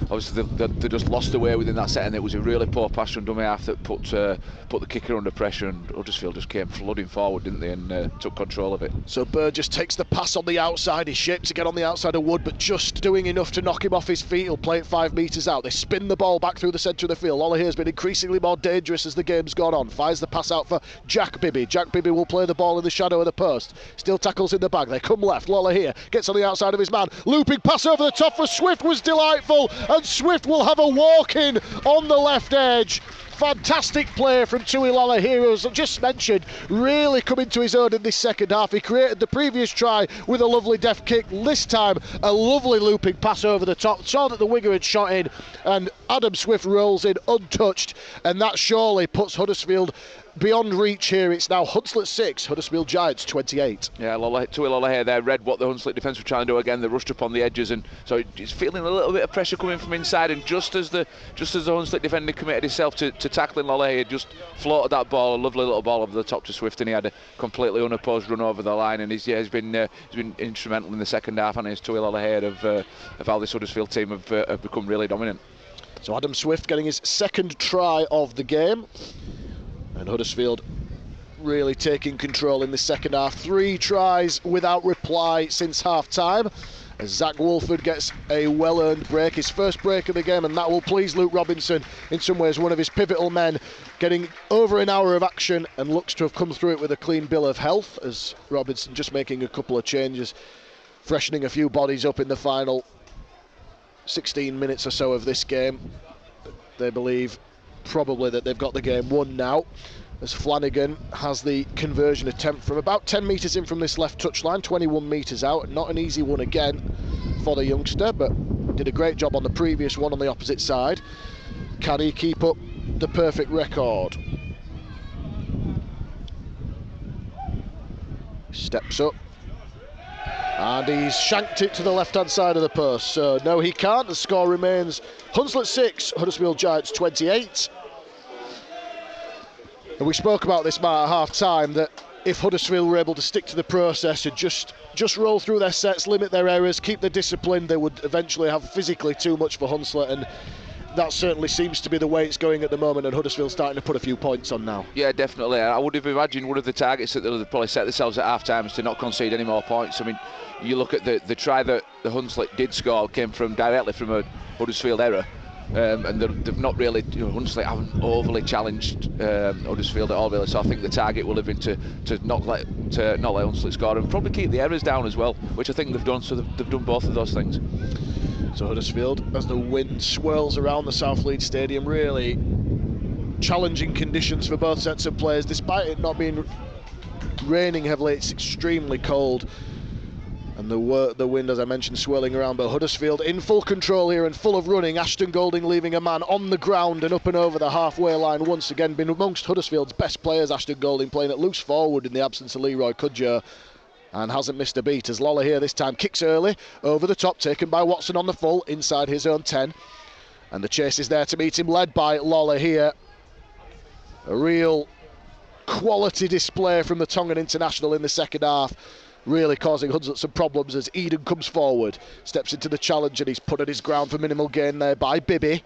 obviously they just lost away within that set, and it was a really poor pass from dummy half that put the kicker under pressure, and Huddersfield just came flooding forward, didn't they, and took control of it. So Burgess takes the pass on the outside. He's shaped to get on the outside of Wood, but just doing enough to knock him off his feet. He'll play it 5 metres out. They spin the ball back through the centre of the field. Lolla has been increasingly more dangerous as the game's gone on. Fires the pass out for Jack Bibby. Jack Bibby will play the ball in the shadow of the post. Still tackles in the bag. They come left. Lolla here gets on the outside of his man. Looping pass over the top for Swift was delightful, and Swift will have a walk in on the left edge. Fantastic play from Tui Lolla here, who, as I just mentioned, really come into his own in this second half. He created the previous try with a lovely deft kick. This time, a lovely looping pass over the top. Saw that the winger had shot in, and Adam Swift rolls in untouched, and that surely puts Huddersfield beyond reach here. It's now Hunslet 6, Huddersfield Giants 28. Yeah, Tui Lolla here there read what the Hunslet defence were trying to do again. They rushed up on the edges, and so he's feeling a little bit of pressure coming from inside, and just as the Hunslet defender committed himself to tackling Lolla, he just floated that ball, a lovely little ball over the top to Swift, and he had a completely unopposed run over the line, and he's been instrumental in the second half, and it's Tui Lolla here of how this Huddersfield team have become really dominant. So Adam Swift getting his second try of the game, and Huddersfield really taking control in the second half. 3 tries without reply since half-time, as Zach Wolford gets a well-earned break, his first break of the game, and that will please Luke Robinson, in some ways one of his pivotal men, getting over an hour of action and looks to have come through it with a clean bill of health, as Robinson just making a couple of changes, freshening a few bodies up in the final 16 minutes or so of this game. They believe probably that they've got the game won now, as Flanagan has the conversion attempt from about 10 metres in from this left touchline, 21 metres out. Not an easy one again for the youngster, but did a great job on the previous one on the opposite side. Can he keep up the perfect record? Steps up, and he's shanked it to the left hand side of the post. So no, he can't. The score remains Hunslet 6, Huddersfield Giants 28. And we spoke about this, Matt, at half time, that if Huddersfield were able to stick to the process and just roll through their sets, limit their errors, keep the discipline, they would eventually have physically too much for Hunslet, and that certainly seems to be the way it's going at the moment, and Huddersfield's starting to put a few points on now. Yeah, definitely. I would have imagined one of the targets that they'll probably set themselves at half-time is to not concede any more points. I mean, you look at the try that the Hunslet did score came directly from a Huddersfield error. And they've not really, Hunslet haven't overly challenged Huddersfield at all, really. So I think the target will have been to not let Hunslet score and probably keep the errors down as well, which I think they've done. So they've done both of those things. So Huddersfield, as the wind swirls around the South Leeds Stadium, really challenging conditions for both sets of players. Despite it not being raining heavily, it's extremely cold. And the wind, as I mentioned, swirling around, but Huddersfield in full control here and full of running. Ashton Golding leaving a man on the ground and up and over the halfway line once again. Been amongst Huddersfield's best players, Ashton Golding, playing at loose forward in the absence of Leroy Cudjoe, and hasn't missed a beat, as Lolla here this time kicks early, over the top, taken by Watson on the full, inside his own 10. And the chase is there to meet him, led by Lolla here. A real quality display from the Tongan international in the second half, really causing Hunslet some problems as Eden comes forward, steps into the challenge, and he's put at his ground for minimal gain there by Bibby.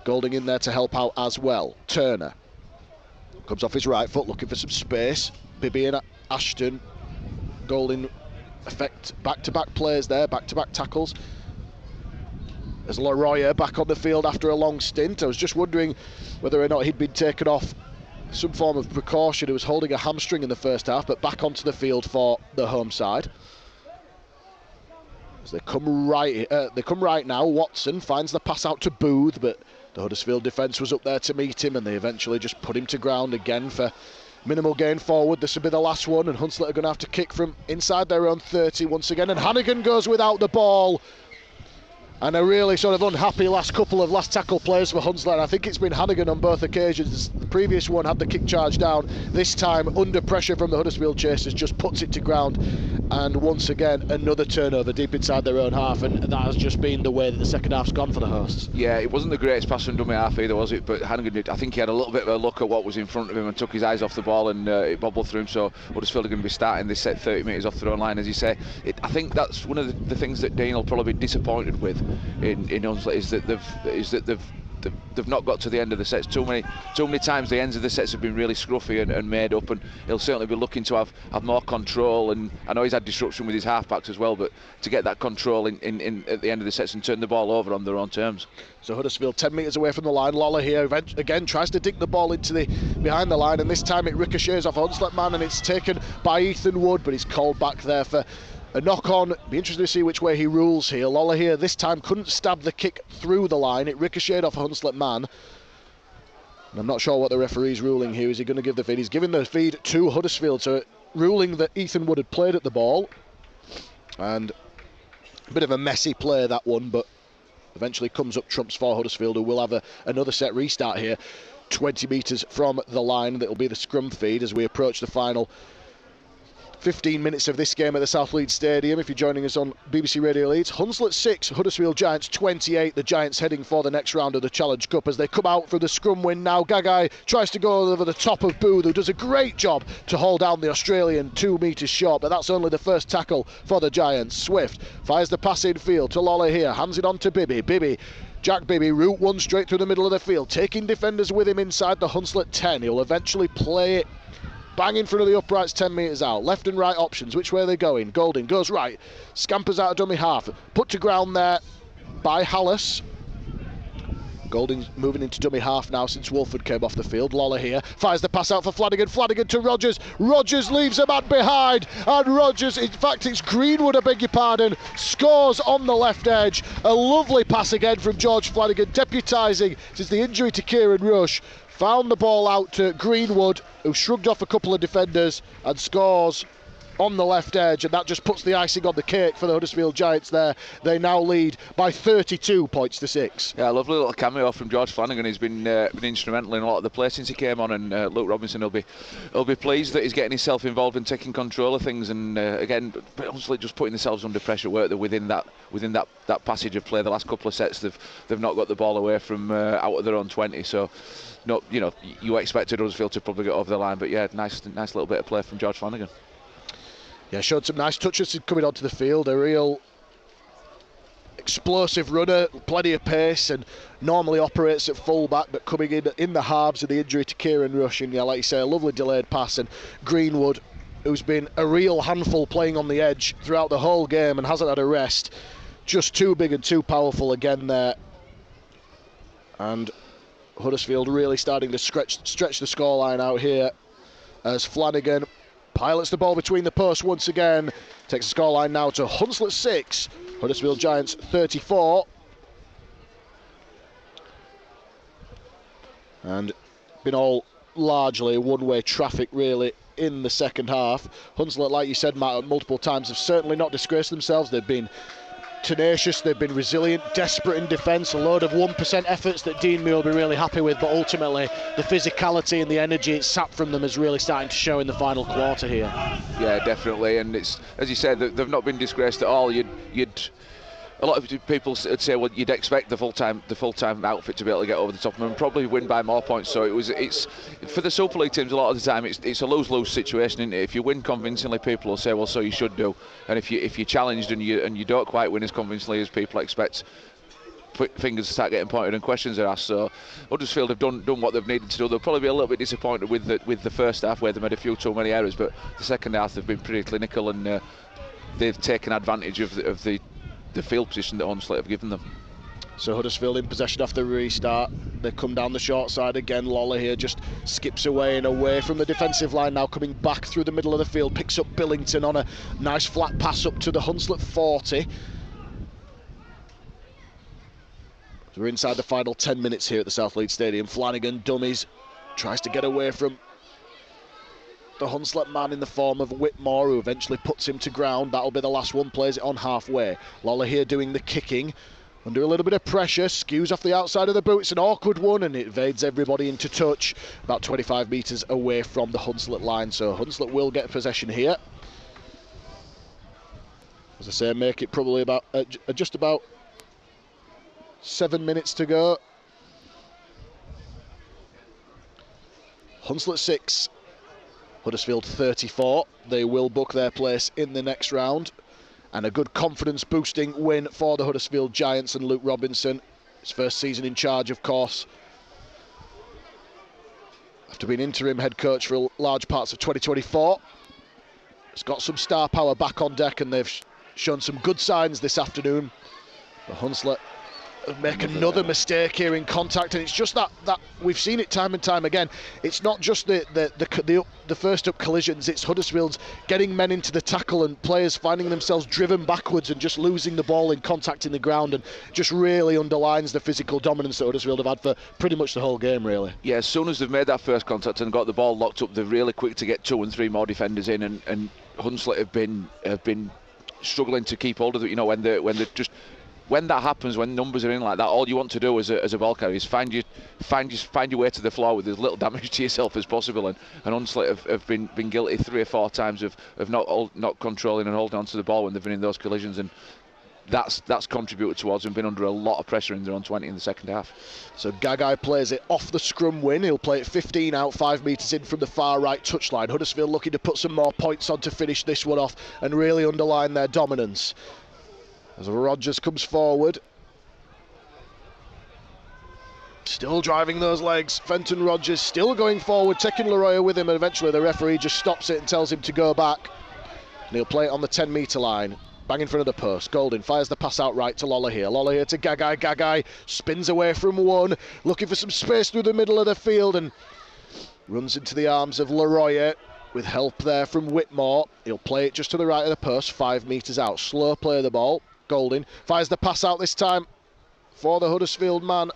Golding in there to help out as well. Turner comes off his right foot looking for some space. Bibby and Ashton. Golding effect back-to-back plays there, back-to-back tackles. As Leroy back on the field after a long stint. I was just wondering whether or not he'd been taken off some form of precaution. He was holding a hamstring in the first half, but back onto the field for the home side. As they come right now. Watson finds the pass out to Booth, but the Huddersfield defence was up there to meet him, and they eventually just put him to ground again for minimal gain forward. This will be the last one, and Hunslet are going to have to kick from inside their own 30 once again, and Hannigan goes without the ball. And a really sort of unhappy last tackle plays for Hunslet. I think it's been Hannigan on both occasions. The previous one had the kick charge down. This time, under pressure from the Huddersfield chasers, just puts it to ground. And once again, another turnover deep inside their own half. And that has just been the way that the second half's gone for the hosts. Yeah, it wasn't the greatest pass from dummy half either, was it? But Hannigan, I think he had a little bit of a look at what was in front of him and took his eyes off the ball, and it bobbled through him. So Huddersfield are going to be starting this set 30 metres off their own line, as you say. I think that's one of the things that Dean will probably be disappointed with in Hunslet, is that they've not got to the end of the sets. Too many times the ends of the sets have been really scruffy and made up, and he'll certainly be looking to have more control. And I know he's had disruption with his halfbacks as well, but to get that control in at the end of the sets and turn the ball over on their own terms. So Huddersfield 10 metres away from the line. Lawler here again tries to dig the ball into the behind the line, and this time it ricochets off Hunslet man, and it's taken by Ethan Wood, but he's called back there for a knock-on. Be interested to see which way he rules here. Lawler here this time couldn't stab the kick through the line. It ricocheted off a Hunslet man. And I'm not sure what the referee's ruling here. Is he going to give the feed? He's giving the feed to Huddersfield, so ruling that Ethan Wood had played at the ball. And a bit of a messy play, that one, but eventually comes up trumps for Huddersfield, who will have another set restart here 20 metres from the line. That'll be the scrum feed as we approach the final 15 minutes of this game at the South Leeds Stadium. If you're joining us on BBC Radio Leeds, Hunslet 6, Huddersfield Giants 28. The Giants heading for the next round of the Challenge Cup as they come out for the scrum win now. Gagai tries to go over the top of Booth, who does a great job to hold down the Australian 2 metres short, but that's only the first tackle for the Giants. Swift fires the pass in field to Lawler here, hands it on to Bibby. Jack Bibby, route one straight through the middle of the field, taking defenders with him inside the Hunslet 10. He'll eventually play it bang in front of the uprights 10 metres out. Left and right options. Which way are they going? Golding goes right. Scampers out of dummy half. Put to ground there by Hallis. Golding's moving into dummy half now since Wolford came off the field. Lawler here fires the pass out for Flanagan. Flanagan to Rogers. Rogers leaves a man behind. And Rogers, in fact it's Greenwood, I beg your pardon, scores on the left edge. A lovely pass again from George Flanagan, deputising since the injury to Kieran Rush. Found the ball out to Greenwood, who shrugged off a couple of defenders and scores on the left edge, and that just puts the icing on the cake for the Huddersfield Giants there. They now lead by 32 points to 6. Yeah, a lovely little cameo from George Flanagan. He's been instrumental in a lot of the play since he came on, and Luke Robinson will be pleased that he's getting himself involved in taking control of things, and again, obviously just putting themselves under pressure work. They're within that passage of play. The last couple of sets they've not got the ball away from out of their own 20, so no, you expected Huddersfield to probably get over the line, but yeah, nice little bit of play from George Flanagan. Yeah, showed some nice touches coming onto the field. A real explosive runner, plenty of pace, and normally operates at full-back, but coming in the halves of the injury to Kieran Rush. And yeah, like you say, a lovely delayed pass. And Greenwood, who's been a real handful playing on the edge throughout the whole game and hasn't had a rest, just too big and too powerful again there. And Huddersfield really starting to stretch the scoreline out here as Flanagan pilots the ball between the posts once again. Takes the scoreline now to Hunslet 6, Huddersfield Giants 34. And been all largely one-way traffic really in the second half. Hunslet, like you said, Matt, multiple times, have certainly not disgraced themselves. They've been tenacious, they've been resilient, desperate in defence, a load of 1% efforts that Dean May will be really happy with, but ultimately the physicality and the energy it's sapped from them is really starting to show in the final quarter here. Yeah, definitely, and it's, as you said, they've not been disgraced at all. A lot of people would say, well, you'd expect the full-time outfit to be able to get over the top of them and probably win by more points. So it's for the Super League teams, a lot of the time it's a lose-lose situation, isn't it? If you win convincingly, people will say, well, so you should do. And if you're challenged and you don't quite win as convincingly as people expect, fingers start getting pointed and questions are asked. So Huddersfield have done what they've needed to do. They'll probably be a little bit disappointed with the first half where they made a few too many errors, but the second half they've been pretty clinical, and they've taken advantage of the field position that Hunslet have given them. So Huddersfield in possession after the restart. They come down the short side again. Lawler here just skips away and away from the defensive line now, coming back through the middle of the field, picks up Billington on a nice flat pass up to the Hunslet 40. So we're inside the final 10 minutes here at the South Leeds Stadium. Flanagan dummies, tries to get away from the Hunslet man in the form of Whitmore, who eventually puts him to ground. That'll be the last one, plays it on halfway. Lawler here doing the kicking. under a little bit of pressure, skews off the outside of the boot. It's an awkward one, and it evades everybody into touch, about 25 metres away from the Hunslet line. So Hunslet will get possession here. As I say, make it probably about just about 7 minutes to go. Hunslet 6, Huddersfield 34. They will book their place in the next round. And a good confidence-boosting win for the Huddersfield Giants and Luke Robinson. His first season in charge, of course, after being interim head coach for large parts of 2024. He's got some star power back on deck, and they've shown some good signs this afternoon. But Hunslet make another mistake here in contact, and it's just that we've seen it time and time again. It's not just the first up collisions, it's Huddersfield's getting men into the tackle and players finding themselves driven backwards and just losing the ball in contact in the ground, and just really underlines the physical dominance that Huddersfield have had for pretty much the whole game, really. Yeah, as soon as they've made that first contact and got the ball locked up, they're really quick to get 2 and 3 more defenders in, and Hunslet have been struggling to keep hold of it. You know, when that happens, when numbers are in like that, all you want to do as a ball carrier is find your way to the floor with as little damage to yourself as possible. And Hunslet have been guilty 3 or 4 times of not controlling and holding on to the ball when they've been in those collisions, and that's contributed towards them being under a lot of pressure in their own 20 in the second half. So Gagai plays it off the scrum win. He'll play it 15 out, 5 metres in from the far right touchline. Huddersfield looking to put some more points on to finish this one off and really underline their dominance. As Rodgers comes forward, still driving those legs. Fenton Rodgers still going forward, taking Leroy with him, and eventually the referee just stops it and tells him to go back. And he'll play it on the 10-metre line, bang in front of the post. Golding fires the pass out right to Lola here. Lola here to Gagai. Gagai spins away from one, looking for some space through the middle of the field, and runs into the arms of Leroy with help there from Whitmore. He'll play it just to the right of the post, 5 metres out. Slow play of the ball. Golding fires the pass out this time for the Huddersfield man.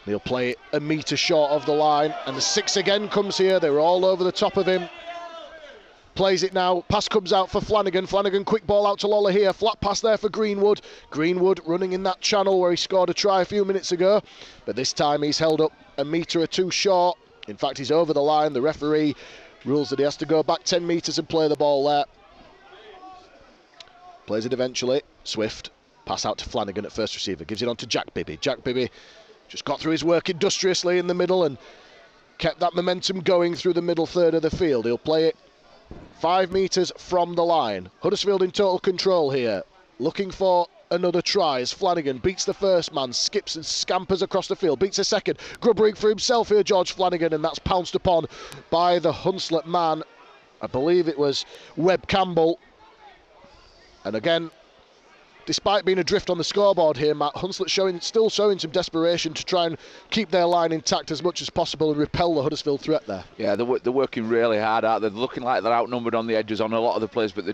He'll play it a metre short of the line, and the 6 again comes here. They were all over the top of him. Plays it now. Pass comes out for Flanagan. Flanagan, quick ball out to Lola here. Flat pass there for Greenwood. Greenwood running in that channel where he scored a try a few minutes ago, but this time he's held up a metre or 2 short. In fact, he's over the line. The referee rules that he has to go back 10 metres and play the ball there. Plays it eventually. Swift. Pass out to Flanagan at first receiver. Gives it on to Jack Bibby. Jack Bibby just got through his work industriously in the middle and kept that momentum going through the middle third of the field. He'll play it 5 metres from the line. Huddersfield in total control here. Looking for another try as Flanagan beats the first man, skips and scampers across the field, beats a second. Grubbering for himself here, George Flanagan, and that's pounced upon by the Hunslet man. I believe it was Webb Campbell. And again, despite being adrift on the scoreboard here, Matt, Hunslet still showing some desperation to try and keep their line intact as much as possible and repel the Huddersfield threat there. Yeah, they're working really hard out there. They're looking like they're outnumbered on the edges on a lot of the players, but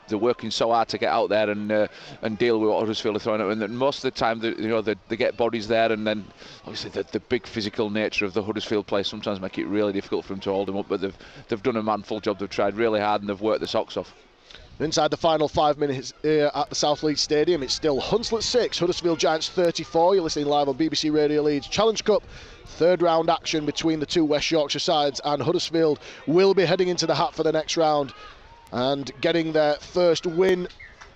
they're working so hard to get out there and deal with what Huddersfield are throwing at them. And most of the time, they get bodies there, and then obviously the big physical nature of the Huddersfield play sometimes make it really difficult for them to hold them up. But they've done a manful job. They've tried really hard and they've worked the socks off. Inside the final 5 minutes here at the South Leeds Stadium, it's still Hunslet 6, Huddersfield Giants 34. You're listening live on BBC Radio Leeds Challenge Cup. 3rd round action between the 2 West Yorkshire sides, and Huddersfield will be heading into the hat for the next round and getting their first win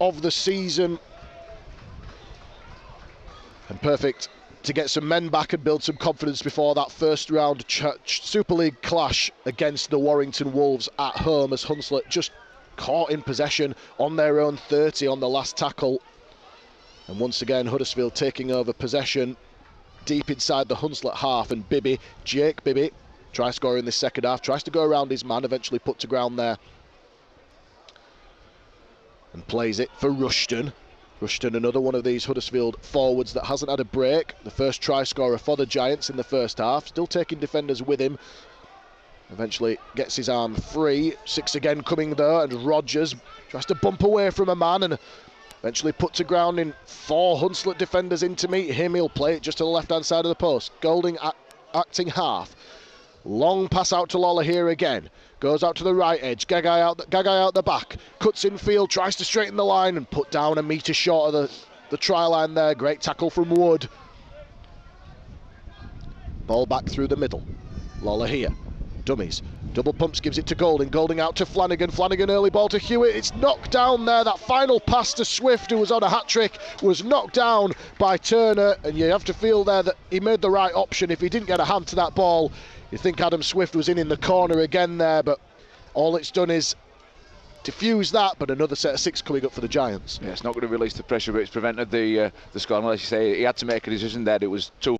of the season. And perfect to get some men back and build some confidence before that first round Super League clash against the Warrington Wolves at home, as Hunslet just caught in possession on their own 30 on the last tackle. And once again, Huddersfield taking over possession deep inside the Hunslet half, and Jake Bibby, try scoring in this second half, tries to go around his man, eventually put to ground there. And plays it for Rushton. Rushton, another one of these Huddersfield forwards that hasn't had a break. The first try scorer for the Giants in the first half, still taking defenders with him. Eventually gets his arm free. 6 again coming there, and Rodgers tries to bump away from a man and eventually put to ground in 4 Hunslet defenders in to meet him. He'll play it just to the left-hand side of the post. Golding acting half. Long pass out to Lawler here again. Goes out to the right edge. Gagai out the back. Cuts in field, tries to straighten the line and put down a metre short of the try line there. Great tackle from Wood. Ball back through the middle. Lawler here. Dummies. Double pumps, gives it to Golding. Golding out to Flanagan. Flanagan early ball to Hewitt. It's knocked down there. That final pass to Swift, who was on a hat-trick, was knocked down by Turner. And you have to feel there that he made the right option. If he didn't get a hand to that ball, you think Adam Swift was in the corner again there. But all it's done is diffuse that, but another set of 6 coming up for the Giants. Yeah, it's not going to release the pressure, but it's prevented the score. Unless you say he had to make a decision there, it was too